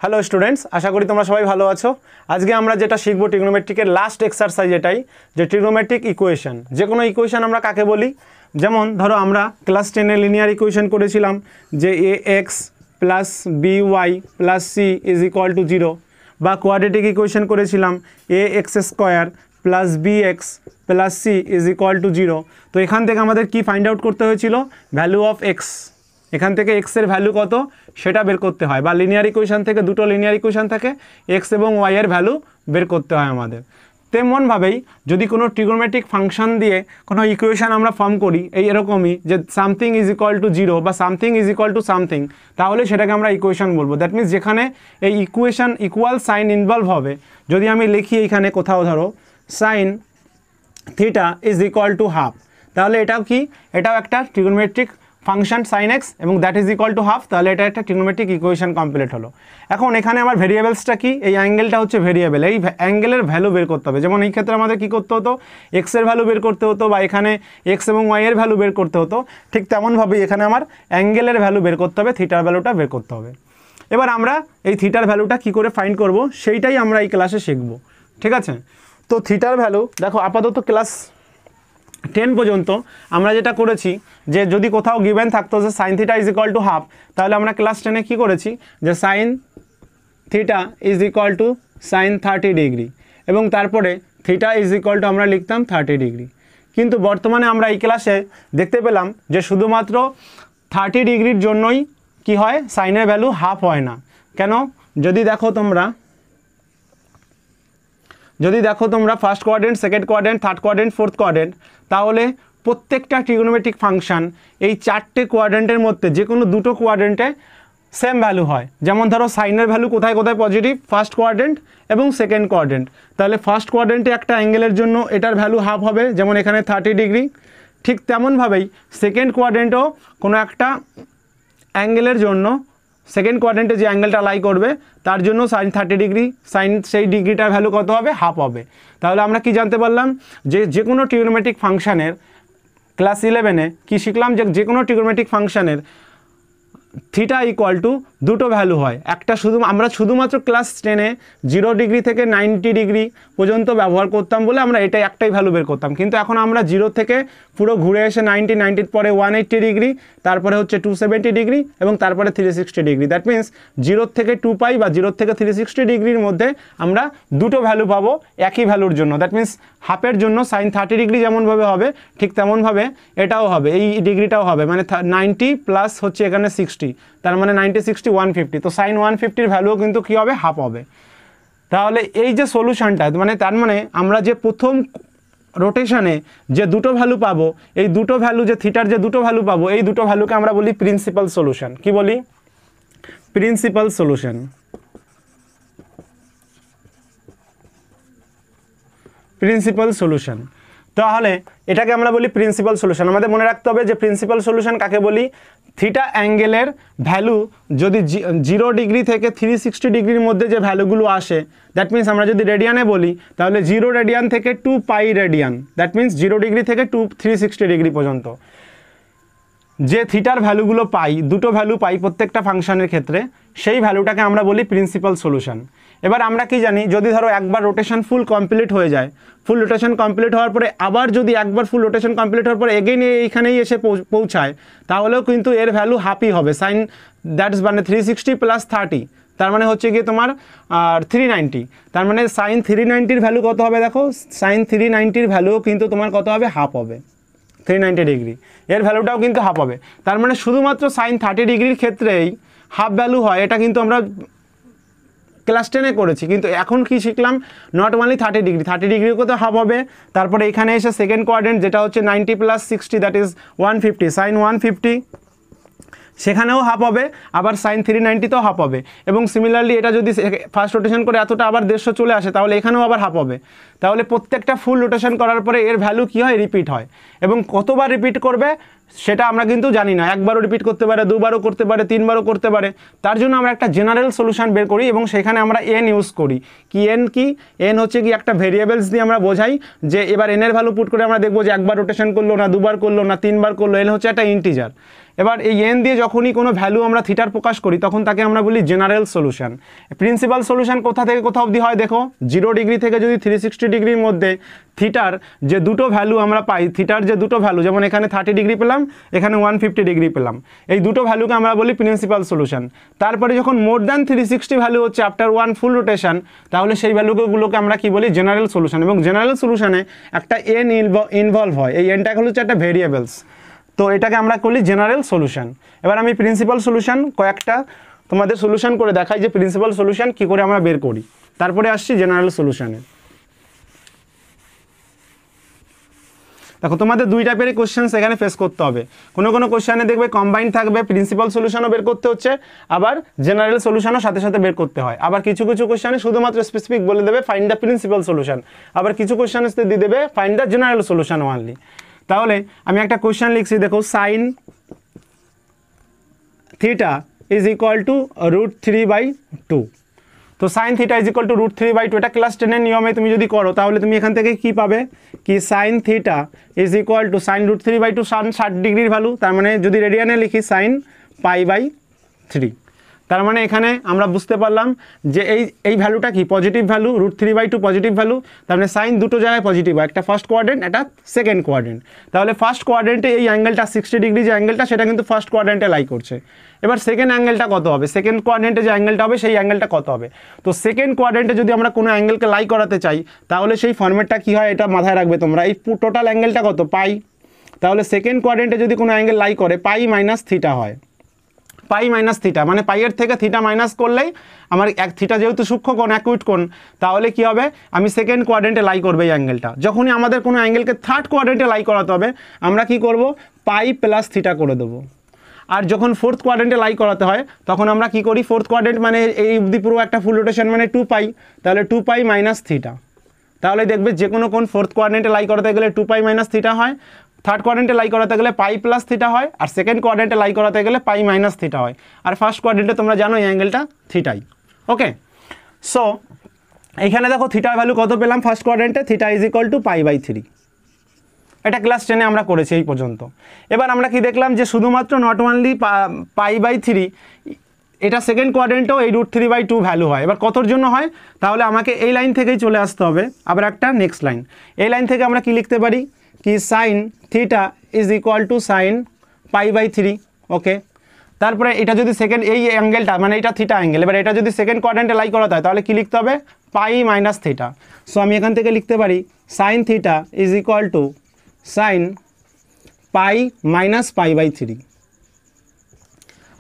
Hello students, আশা করি তোমরা সবাই ভালো আছো। আজকে আমরা যেটা শিখবো ট্রিগনোমেট্রিকের লাস্ট এক্সারসাইজ এটাই, যে ট্রিগনোমেট্রিক ইকুয়েশন। যে কোনো ইকুয়েশন আমরা কাকে বলি, যেমন ধরো আমরা ক্লাস 10-এ লিনিয়ার ইকুয়েশন করেছিলাম যে A X plus B Y plus C is equal to 0, বা কোয়াড্রেটিক ইকুয়েশন করেছিলাম A X square plus B X plus C is equal to 0। তো এখান থেকে আমাদের কি ফাইন্ড আউট করতে হয়েছিল, ভ্যালু অফ এক্স। এখান থেকে এক্সের ভ্যালু কত সেটা বের করতে হয়, বা লিনিয়ার ইকুয়েশন থেকে দুটো লিনিয়ার ইকুয়েশন থাকে এক্স এবং ওয়াই এর ভ্যালু বের করতে হয় আমাদের। তেমনভাবেই যদি কোনো ট্রিগোনোমেট্রিক ফাংশন দিয়ে কোনো ইকুয়েশন আমরা ফর্ম করি এই এরকমই, যে সামথিং ইজ ইকুয়াল টু 0 বা something is equal to something, তাহলে সেটাকে আমরা ইকুয়েশন বলবো। দ্যাট মিনস যেখানে এই ইকুয়েশন ইকুয়াল সাইন ইনভলভ হবে। যদি আমি লিখি এখানে কোথাও ধরো sign theta is equal to half, তাহলে এটাও কি, এটাও একটা ট্রিগোনোমেট্রিক ফাংশন সাইন এক্স এবং that is equal to half, তাহলে এটা একটা ট্রিগোনোমেট্রিক ইকুয়েশন কমপ্লিট হলো। এখন এখানে আমার ভেরিয়েবলসটা কি, এই অ্যাঙ্গেলটা হচ্ছে ভেরিয়েবল, এই অ্যাঙ্গেলের ভ্যালু বের করতে হবে। যেমন এই ক্ষেত্রে আমাদের কী করতে হতো, এক্সের ভ্যালু বের করতে হতো, বা এখানে এক্স এবং ওয়াই এর ভ্যালু বের করতে হতো। ঠিক তেমনভাবেই এখানে আমার অ্যাঙ্গেলের ভ্যালু বের করতে হবে, থিটার ভ্যালুটা বের করতে হবে। এবার আমরা এই থিটার ভ্যালুটা কী করে ফাইন্ড করব সেইটাই আমরা এই ক্লাসে শিখব, ঠিক আছে। তো থিটার ভ্যালু দেখো, আপাতত ক্লাস 10 পর্যন্ত আমরা যেটা করেছি, যে যদি কোথাও গিভেন থাকতো যে sine theta is equal to half, তাহলে আমরা ক্লাস 10-এ কী করেছি, যে sine theta is equal to sine 30 degree, এবং তারপরে থিটা ইজ ইকুয়াল টু আমরা লিখতাম 30 ডিগ্রি। কিন্তু বর্তমানে আমরা এই ক্লাসে দেখতে পেলাম যে শুধুমাত্র 30 ডিগ্রির জন্যই কি হয়, সাইনের ভ্যালু হাফ হয় না। কেন, যদি দেখো তোমরা first quadrant, second quadrant, third quadrant, fourth quadrant, তাহলে প্রত্যেকটা ট্রিগোনোমেট্রিক ফাংশন এই 4টে কোয়াড্রেন্টের মধ্যে যে কোনো দুটো কোয়াড্রেন্টে সেম ভ্যালু হয়। যেমন ধরো সাইনের ভ্যালু কোথায় কোথায় পজিটিভ, ফার্স্ট কোয়াড্রেন্ট এবং সেকেন্ড কোয়াড্রেন্ট, তাহলে ফার্স্ট কোয়াড্রেন্টে একটা অ্যাঙ্গেলের জন্য এটার ভ্যালু হাফ হবে, যেমন এখানে 30 ডিগ্রি। ঠিক তেমনভাবেই সেকেন্ড কোয়াড্রেন্টও কোনো একটা অ্যাঙ্গেলের জন্য, সেকেন্ড কোয়াড্রেন্টে যে অ্যাঙ্গেলটা লাই করবে তার জন্য সাইন 30 ডিগ্রি, সাইন সেই ডিগ্রিটার ভ্যালু কত হবে, হাফ হবে। তাহলে আমরা কি জানতে পারলাম, যে কোনো ট্রিগোনোমেট্রিক ফাংশনের ক্লাস 11-এ কী শিখলাম, যে কোনো ট্রিগোনোমেট্রিক ফাংশনের থিটা ইকুয়াল টু দুটো ভ্যালু হয়। একটা আমরা শুধুমাত্র ক্লাস 10-এ 0 ডিগ্রি থেকে 90 ডিগ্রি পর্যন্ত ব্যবহার করতাম বলে আমরা এটাই একটাই ভ্যালু বের করতাম। কিন্তু এখন আমরা 0 থেকে পুরো ঘুরে এসে 90-র পরে 180 ডিগ্রি, তারপরে হচ্ছে 270 ডিগ্রি এবং তারপরে 360 ডিগ্রি। দ্যাট মিনস 0 থেকে 2 পাই বা 0 থেকে 360 ডিগ্রির মধ্যে আমরা দুটো ভ্যালু পাবো একই ভ্যালুর জন্য। দ্যাট মিনস হাফের জন্য সাইন 30 ডিগ্রি যেমনভাবে হবে ঠিক তেমনভাবে এটাও হবে, এই ডিগ্রিটাও হবে, মানে 90 প্লাস হচ্ছে এখানে 60, তার মানে 90 60 150। তো সাইন 150-র ভ্যালুও কিন্তু কী হবে, হাফ হবে। তাহলে এই যে সলিউশনটা, মানে তার মানে আমরা যে প্রথম রোটেশনে যে দুটো ভ্যালু পাবো, এই দুটো ভ্যালু, যে থিটার যে দুটো ভ্যালু পাবো, এই দুটো ভ্যালুকে আমরা বলি প্রিন্সিপাল সলিউশন। কি বলি, প্রিন্সিপাল সলিউশন। প্রিন্সিপাল সলিউশন, তাহলে এটাকে আমরা বলি প্রিন্সিপাল সলিউশন। আমাদের মনে রাখতে হবে যে প্রিন্সিপাল সলিউশন কাকে বলি, থিটা অ্যাঙ্গেলের ভ্যালু যদি 0 ডিগ্রি থেকে 360 ডিগ্রির মধ্যে যে ভ্যালুগুলো আসে, দ্যাট মিনস আমরা যদি রেডিয়ানে বলি তাহলে 0 রেডিয়ান থেকে 2 পাই রেডিয়ান, দ্যাট মিনস 0 ডিগ্রি থেকে 360 ডিগ্রি পর্যন্ত যে থিটার ভ্যালুগুলো পাই, দুটো ভ্যালু পাই প্রত্যেকটা ফাংশনের ক্ষেত্রে, সেই ভ্যালুটাকে আমরা বলি প্রিন্সিপাল সলিউশন। এবার আমরা কি জানি, যদি ধরো একবার রোটেশন ফুল কমপ্লিট হয়ে যায়, ফুল রোটেশন কমপ্লিট হওয়ার পরে আবার যদি একবার ফুল রোটেশন কমপ্লিট হওয়ার পরে এগেইন এইখানেই এসে পৌঁছায়, তাহলেও কিন্তু এর ভ্যালু হাফই হবে। সাইন দ্যাটস মানে 360 প্লাস 30, তার মানে হচ্ছে গিয়ে তোমার 390। তার মানে সাইন 390-র ভ্যালু কত হবে, দেখো সাইন 390-র ভ্যালুও কিন্তু তোমার কত হবে, হাফ হবে। 390 ডিগ্রি এর ভ্যালুটাও কিন্তু হাফ হবে। তার মানে শুধুমাত্র সাইন 30 ডিগ্রির ক্ষেত্রেই হাফ ভ্যালু হয়, এটা কিন্তু আমরা ক্লাস 10-এ করেছি। কিন্তু এখন কি শিখলাম, নট অনলি 30 ডিগ্রি, 30 ডিগ্রিও কত হাফ হবে। তারপরে এখানে এসে সেকেন্ড কোয়াড্রেন্ট যেটা হচ্ছে 90 প্লাস 60 দ্যাট ইজ 150, সাইন 150 সেখানেও হাফ হবে, আবার সাইন 390-তেও হাফ হবে। এবং সিমিলারলি এটা যদি ফার্স্ট রোটেশন করে এতটা আবার 150 চলে আসে, তাহলে এখানেও আবার হাফ হবে। তাহলে প্রত্যেকটা ফুল রোটেশন করার পরে এর ভ্যালু কী হয়, রিপিট হয়। এবং কতবার রিপিট করবে সেটা আমরা কিন্তু জানি না, একবারও রিপিট করতে পারে, দুবারও করতে পারে, তিনবারও করতে পারে। তার জন্য আমরা একটা জেনারেল সলিউশন বের করি এবং সেখানে আমরা এন ইউজ করি। কি এন, কি এন হচ্ছে কি একটা ভেরিয়েবলস দিয়ে আমরা বোঝাই, যে এবার এনের ভ্যালু পুট করে আমরা দেখবো যে একবার রোটেশন করলো না, দুবার করলো না, তিনবার করলো, এন হচ্ছে একটা ইন্টিজার। এবার এই এন দিয়ে যখনই কোনো ভ্যালু আমরা থিটার প্রকাশ করি তখন তাকে আমরা বলি জেনারেল সলিউশন। প্রিন্সিপাল সলিউশন কোথা থেকে কোথা অবধি হয় দেখো, 0 ডিগ্রি থেকে যদি 360 ডিগ্রির মধ্যে থিটার যে দুটো ভ্যালু আমরা পাই, থিটার যে দুটো ভ্যালু, যেমন এখানে 30 ডিগ্রি পেলাম, এখানে 150 ডিগ্রি পেলাম, এই দুটো ভ্যালুকে আমরা বলি প্রিন্সিপাল সলিউশন। তারপরে যখন মোর দ্যান 360 ভ্যালু হচ্ছে আফটার ওয়ান ফুল রোটেশন, তাহলে সেই ভ্যালুগুলোকে আমরা কি বলি জেনারেল সলিউশন। এবং জেনারেল সলিউশনে একটা এন ইনভলভ হয়, এই এনটা হচ্ছে একটা ভেরিয়েবলস, তো এটাকে আমরা বলি জেনারেল সলিউশন। এবার আমি প্রিন্সিপাল সলিউশন কয়েকটা তোমাদের সলিউশন করে দেখাই যে প্রিন্সিপাল সলিউশন কী করে আমরা বের করি, তারপরে আসছি জেনারেল সলিউশনে। দেখো তোমাদের দুই টাইপের কোশ্চেন এখানে ফেস করতে হবে। কোনো কোনো কোশ্চেনে দেখবে কম্বাইন্ড থাকবে, প্রিন্সিপাল সলিউশনও বের করতে হচ্ছে, আবার জেনারেল সলিউশনও সাথে সাথে বের করতে হয়। আবার কিছু কিছু কোশ্চেনে শুধুমাত্র স্পেসিফিক বলে দেবে ফাইন্ড দ্য প্রিন্সিপাল সলিউশন, আবার কিছু কোশ্চেনে দিয়ে দেবে find the general solution only. তাহলে আমি একটা কোশ্চেন লিখছি, দেখো sine theta is equal to √3/2। তো sign theta is equal to √3/2, এটা ক্লাস 10 এর নিয়মে তুমি যদি করো তাহলে তুমি এখান থেকে কি পাবে, কি sine theta is equal to sine √3/2, 60 ডিগ্রির ভ্যালু, তার মানে যদি রেডিয়ানে লিখি সাইন π/3। তার মানে এখানে আমরা বুঝতে পারলাম যে এই ভ্যালুটা কি পজিটিভ ভ্যালু, √3/2 পজিটিভ ভ্যালু, তার মানে সাইন দুটো জায়গায় পজিটিভ হয়, একটা ফার্স্ট কোয়াড্রেন্ট, একটা সেকেন্ড কোয়াড্রেন্ট। তাহলে ফার্স্ট কোয়াড্রেন্টে এই অ্যাঙ্গেলটা 60 ডিগ্রি যে অ্যাঙ্গেলটা সেটা কিন্তু ফার্স্ট কোয়াড্রেন্টে লাই করছে। এবার সেকেন্ড অ্যাঙ্গেলটা কত হবে, সেকেন্ড কোয়াড্রেন্টে যে অ্যাঙ্গেলটা হবে সেই অ্যাঙ্গেলটা কত হবে। তো সেকেন্ড কোয়াড্রেন্টে যদি আমরা কোনো অ্যাঙ্গেলকে লাই করাতে চাই তাহলে সেই ফর্মেটটা কী হয় এটা মাথায় রাখবে তোমরা। এই টোটাল অ্যাঙ্গেলটা কত পাই, তাহলে সেকেন্ড কোয়াড্রেন্টে যদি কোনো অ্যাঙ্গেল লাই করে π - থিটা হয়, π - থিটা মানে পাইয়ের থেকে থিটা মাইনাস করলেই আমার এক থিটা যেহেতু সূক্ষ্ম কোণ অ্যাকুইট কোণ, তাহলে কি হবে আমি সেকেন্ড কোয়াড্রেন্টে লাই করবে এই অ্যাঙ্গেলটা। যখনই আমাদের কোনো অ্যাঙ্গেলকে থার্ড কোয়াড্রেন্টে লাই করাতে হবে আমরা কি করব π + থিটা করে দেবো। আর যখন ফোর্থ কোয়াড্রেন্টে লাই করাতে হয় তখন আমরা কি করি, ফোর্থ কোয়াড্রেন্ট মানে এই অবধি পুরো একটা ফুল রোটেশন মানে 2π, তাহলে 2π - থিটা। তাহলে দেখবে যে কোনো কোণ ফোর্থ কোয়াড্রেন্টে লাই করাতে গেলে 2π - থিটা হয়, থার্ড কোয়াড্রেন্টে লাই করাতে গেলে π + থিটা হয়, আর সেকেন্ড কোয়াড্রেন্টে লাই করাতে গেলে π - থিটা হয়, আর ফার্স্ট কোয়াড্রেন্টে তোমরা জানো এই অ্যাঙ্গেলটা থিটাই। ওকে, সো এইখানে দেখো থিটার ভ্যালু কত পেলাম ফার্স্ট কোয়াড্রেন্টে, থিটা ইজ ইকুয়াল টু π/3। এটা ক্লাস 10-এ আমরা করেছি এই পর্যন্ত। এবার আমরা কি দেখলাম যে শুধুমাত্র নট অনলি π/3, এটা সেকেন্ড কোয়াড্রেন্টেও এই √3/2 ভ্যালু হয়। এবার কতর জন্য হয়, তাহলে আমাকে এই লাইন থেকেই চলে আসতে হবে আবার একটা নেক্সট লাইন। এই লাইন থেকে আমরা কি লিখতে পারি, কি sine theta is equal to sine π/3। Okay, তারপরে এটা যদি সেকেন্ড এই অ্যাঙ্গেলটা মানে এটা থিটা অ্যাঙ্গেল, এবার এটা যদি সেকেন্ড কোয়াড্রেন্টে লাই করাতে হয় তাহলে কি লিখতে হবে π - থিটা। সো আমি এখান থেকে লিখতে পারি sine theta is equal to sine π - π/3।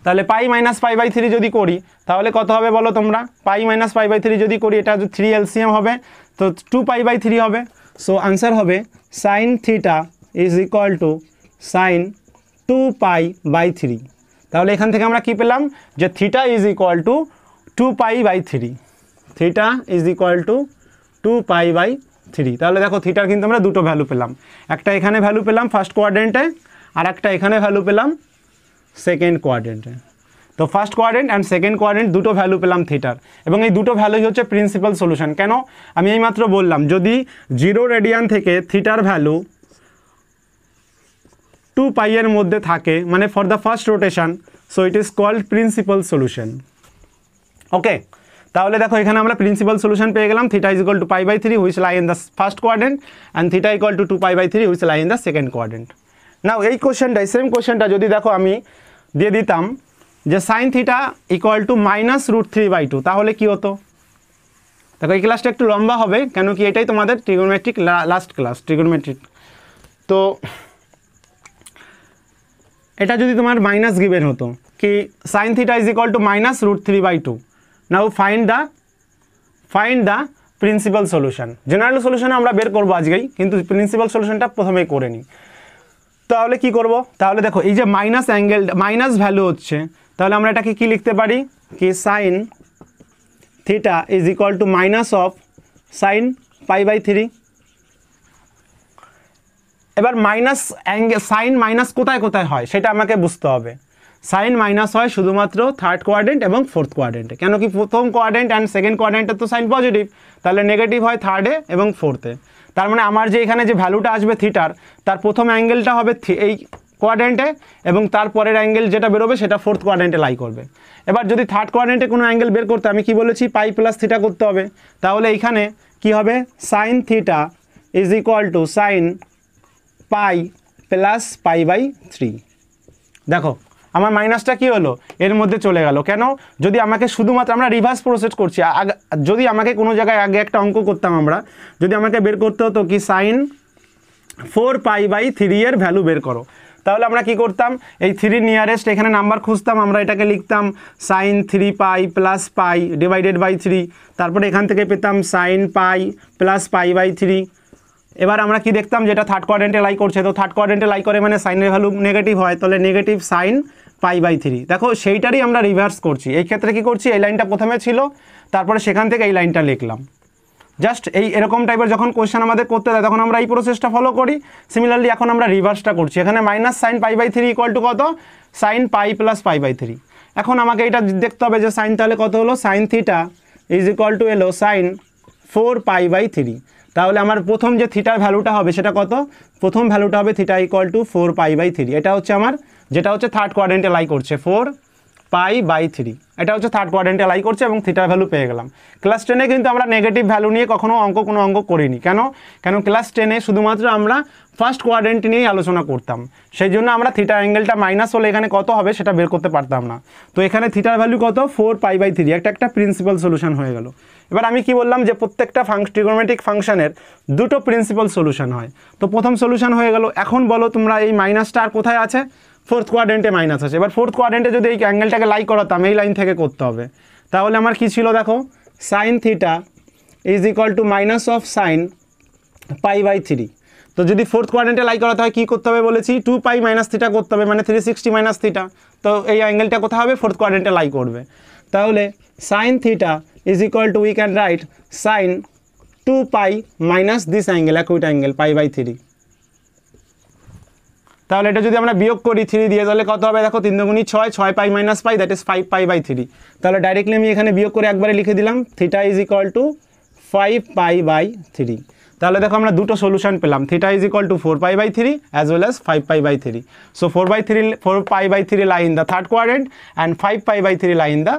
তাহলে π - π/3 যদি করি তাহলে কত হবে বলো তোমরা, π - π/3 যদি করি এটা 3 LCM হবে, তো 2π/3 হবে। সো আনসার হবে sine theta is equal to sine 2π/3। তাহলে এখান থেকে আমরা কি পেলাম যে theta is equal to 2π/3, theta is equal to 2π/3। তাহলে দেখো থিটার কিন্তু আমরা দুটো ভ্যালু পেলাম, একটা এখানে ভ্যালু পেলাম ফার্স্ট কোয়াড্রেন্টে, আর একটা এখানে ভ্যালু পেলাম সেকেন্ড কোয়াড্রেন্টে। তো first quadrant and second quadrant দুটো ভ্যালু পেলাম থিটার, এবং এই দুটো ভ্যালুই হচ্ছে প্রিন্সিপাল সলিউশন। কেন, আমি এইমাত্র বললাম যদি 0 রেডিয়ান থেকে থিটার ভ্যালু 2π এর মধ্যে থাকে মানে for the first rotation, so it is called principal solution. Okay, তাহলে দেখো এখানে আমরা প্রিন্সিপাল সলিউশন পেয়ে গেলাম, theta is equal to π/3 which lie in the first quadrant and theta equal to 2π/3 which lie in the second quadrant. Now এই কোশ্চেনটাই same কোশ্চেনটা যদি দেখো আমি দিয়ে দিতাম যে সাইন থিটা ইকুয়াল টু -√3/2, তাহলে কি হতো। দেখো এই ক্লাসটা একটু লম্বা হবে, কেন কি এটাই তোমাদের ট্রিগোনোমেট্রিক লাস্ট ক্লাস ট্রিগোনোমেট্রিক। তো এটা যদি তোমার মাইনাস গিভেন হতো কি sine theta is equal to -√3/2, now find the principal solution. General সলিউশনে আমরা বের করবো আজকেই, কিন্তু প্রিন্সিপাল সলিউশনটা প্রথমেই করে নিই। তাহলে কি করব, তাহলে দেখো এই যে মাইনাস অ্যাঙ্গেল মাইনাস ভ্যালু হচ্ছে, তাহলে আমরা এটাকে কি লিখতে পারি কি sine theta is equal to minus of sine π/3। এবার মাইনাস অ্যাঙ্গেল সাইন মাইনাস কোথায় কোথায় হয় সেটা আমাকে বুঝতে হবে। সাইন মাইনাস হয় শুধুমাত্র থার্ড কোয়াড্রেন্ট এবং ফোর্থ কোয়াড্রেন্টে, কেন কি প্রথম কোয়াড্রেন্ট অ্যান্ড সেকেন্ড কোয়াড্রেন্টে তো সাইন পজিটিভ, তাহলে নেগেটিভ হয় থার্ডে এবং ফোর্থে। তার মানে আমার যে এখানে যে ভ্যালুটা আসবে থিটার, তার প্রথম অ্যাঙ্গেলটা হবে এই কোয়াড্রেন্টে এবং তারপরের অ্যাঙ্গেল যেটা বেরোবে সেটা ফোর্থ কোয়াড্রেন্টে লাই করবে। এবার যদি থার্ড কোয়াড্রেন্টে কোনো অ্যাঙ্গেল বের করতে আমি কি বলেছি পাই প্লাস থিটা করতে হবে, তাহলে এইখানে কি হবে sine theta is equal to sine pi plus pi by 3। দেখো আমার মাইনাসটা কি হলো এর মধ্যে চলে গেল, কেন যদি আমাকে শুধুমাত্র আমরা রিভার্স প্রসেস করছি, যদি আমাকে কোনো জায়গায় আগে একটা অঙ্ক করতাম আমরা, যদি আমাকে বের করতে হতো কি সাইন 4 পাই বাই 3 এর ভ্যালু বের করো, তাহলে আমরা কি করতাম এই 3 নিয়ারেস্ট এখানে নাম্বার খুঁজতাম, আমরা এটাকে লিখতাম sine 3 pi plus pi divided by 3, তারপরে এখান থেকে পেতাম sine pi plus pi by 3। এবার আমরা কি দেখতাম যেটা থার্ড কোয়াড্রেন্টে লাই করছে, তো থার্ড কোয়াড্রেন্টে লাই করে মানে সাইনের ভ্যালু নেগেটিভ হয়, তাহলে নেগেটিভ সাইন পাই বাই 3। দেখো সেইটারই আমরা রিভার্স করছি, এই ক্ষেত্রে কি করছি এই লাইনটা প্রথমে ছিল তারপরে সেখান থেকে এই লাইনটা লিখলাম। জাস্ট এরকম টাইপের যখন কোয়েশ্চেন আমাদের করতে দেয় তখন আমরা এই প্রসেসটা ফলো করি। সিমিলারলি এখন আমরা রিভার্সটা করছি, এখানে minus sine pi by 3 equal to কত sine pi plus pi by 3। এখন আমাকে এটা দেখতে হবে যে সাইন তাহলে কত হলো sine theta is equal two এলো সাইন 4 পাই বাই 3। তাহলে আমার প্রথম যে থিটার ভ্যালুটা হবে সেটা কত, প্রথম ভ্যালুটা হবে theta equal to 4 pi by 3। এটা হচ্ছে আমার যেটা হচ্ছে থার্ড কোয়াড্রেন্টে লাই করছে 4 পাই বাই 3, এটা হচ্ছে থার্ড কোয়াড্রেন্টে লাই করছে এবং থিটার ভ্যালু পেয়ে গেলাম। ক্লাস 10-এ কিন্তু আমরা নেগেটিভ ভ্যালু নিয়ে কোনো অঙ্ক করিনি, কেন ক্লাস 10-এ শুধুমাত্র আমরা ফার্স্ট কোয়াড্রেন্ট নিয়েই আলোচনা করতাম, সেই জন্য আমরা থিটা অ্যাঙ্গেলটা মাইনাস হলে এখানে কত হবে সেটা বের করতে পারতাম না। তো এখানে থিটার ভ্যালু কত 4 পাই বাই 3, একটা প্রিন্সিপাল সলিউশন হয়ে গেল। এবার আমি কি বললাম যে প্রত্যেকটা ট্রিগোনোমেট্রিক ফাংশনের দুটো প্রিন্সিপাল সলিউশন হয়, তো প্রথম সলিউশন হয়ে গেল। এখন বলো তোমরা এই মাইনাসটা আর কোথায় আছে, ফোর্থ কোয়াড্রেন্টে মাইনাস আছে। এবার ফোর্থ কোয়াড্রেন্টে যদি এই অ্যাঙ্গেলটাকে লাই করাতাম এই লাইন থেকে করতে হবে, তাহলে আমার কি ছিল দেখো sine theta is equal to minus of sine pi by 3। তো যদি ফোর্থ কোয়াড্রেন্টে লাই করাতে হয় কী করতে হবে বলেছি 2 পাই মাইনাস থিটা করতে হবে, মানে 360 মাইনাস থিটা। তো এই অ্যাঙ্গেলটা কোথায় হবে ফোর্থ কোয়াড্রেন্টে লাই করবে, তাহলে sine theta is equal to we can write sine 2 pi minus this angle acute angle pi by 3। তাহলে এটা যদি আমরা বিয়োগ করি 3 দিয়ে তাহলে কত হবে দেখো 3 দুগুণী 6, 6 pi minus pi that is 5 pi by 3। তাহলে ডাইরেক্টলি আমি এখানে বিয়োগ করে একবারে লিখে দিলাম theta is equal to 5 pi by 3। তাহলে দেখো আমরা দুটো সলিউশন পেলাম, theta is equal to 4 pi by 3 as well as 5 pi by 3। So 4 pi by 3 lie in the third quadrant and 5 pi by 3 lie in the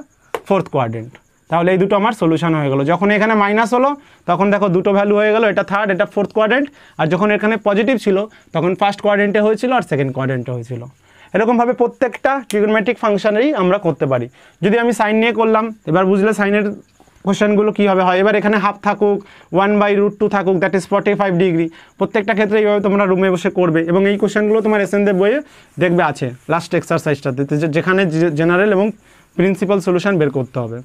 fourth quadrant. তাহলে এই দুটো আমার solution হয়ে গেল। যখন এখানে মাইনাস হলো তখন দেখো দুটো ভ্যালু হয়ে গেল, এটা থার্ড এটা ফোর্থ কোয়াড্রেন্ট, আর যখন এখানে পজিটিভ ছিল তখন ফার্স্ট কোয়াড্রেন্টে হয়েছিল আর সেকেন্ড কোয়াড্রেন্টে হয়েছিল। এরকমভাবে প্রত্যেকটা ট্রিগোনোমেট্রিক ফাংশনেরই আমরা করতে পারি। যদি আমি সাইন নিয়ে করলাম, এবার বুঝলে সাইনের কোশ্চেনগুলো কীভাবে হয়। এবার এখানে হাফ থাকুক 1/√2 থাকুক দ্যাট ইজ 45 ডিগ্রি, প্রত্যেকটা ক্ষেত্রে এইভাবে তোমরা রুমে বসে করবে এবং এই কোশ্চেনগুলো তোমার এসএনদের বইয়ে দেখবে আছে লাস্ট এক্সারসাইজটাতে, যেখানে জেনারেল এবং প্রিন্সিপাল সলিউশন বের করতে হবে।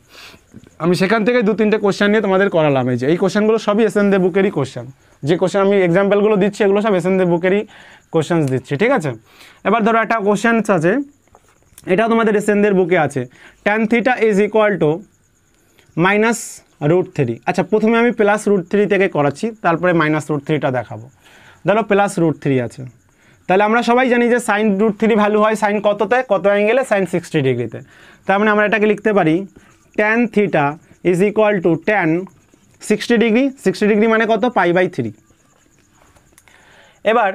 আমি সেখান থেকে 2-3টে কোশ্চেন নিয়ে তোমাদের করালাম। এই কোশ্চেনগুলো সবই এসএনদে বুকেরই কোশ্চেন, যে কোশ্চেন আমি এক্সাম্পলগুলো দিচ্ছি এগুলো সব এসএনদে বুকেরই কোশ্চেন্স দিচ্ছি, ঠিক আছে। এবার ধরো একটা কোশ্চেন আছে, এটা তোমাদের এসএনদের বুকে আছে, tan theta is equal to -√3। আচ্ছা প্রথমে আমি +√3 থেকে করাচ্ছি, তারপরে -√3টা দেখাবো। ধরো +√3 আছে, তাহলে আমরা সবাই জানি যে sin√3 ভ্যালু হয় সাইন কততে, কত অ্যাঙ্গেলে, সাইন 60 ডিগ্রিতে। তার মানে আমরা এটাকে লিখতে পারি tan theta is equal to tan 60 degree, 60 degree মানে কত পাই বাই 3। এবার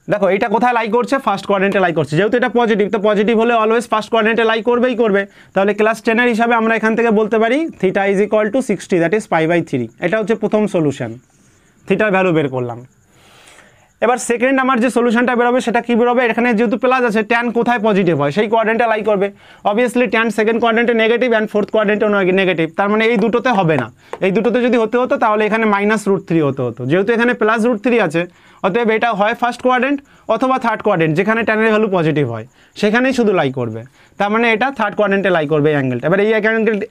দেখো এটা কোথায় লাই করছে, ফার্স্ট কোয়াড্রেন্টে লাই করছে, যেহেতু এটা পজিটিভ তো পজিটিভ হলে অলওয়েজ ফার্স্ট কোয়াড্রেন্টে লাই করবেই করবে। তাহলে ক্লাস 10-এর হিসাবে আমরা এখান থেকে বলতে পারি theta is equal to 60 that is pi by 3। এটা হচ্ছে প্রথম সলিউশন, থিটার ভ্যালু বের করলাম। এবার সেকেন্ড আমার যে সলিউশনটা বেরোবে সেটা কী বেরোবে, এখানে যেহেতু প্লাস আছে ট্যান কোথায় পজিটিভ হয় সেই কোয়াড্রেন্টে লাই করবে। অবভিয়াসলি ট্যান সেকেন্ড কোয়াড্রেন্টে নেগেটিভ অ্যান্ড ফোর্থ কোয়াড্রেন্টেও নেগেটিভ, তার মানে এই দুটোতে হবে না। এই দুটোতে যদি হতে হতো তাহলে এখানে -√3 হতো, যেহেতু এখানে +√3 আছে অতএব এটা হয় ফার্স্ট কোয়াড্রেন্ট অথবা থার্ড কোয়াড্রেন্ট, যেখানে ট্যানের ভ্যালু পজিটিভ হয় সেখানেই শুধু লাই করবে। তার মানে এটা থার্ড কোয়াড্রেন্টে লাই করবে এই অ্যাঙ্গেলটা। এবার এই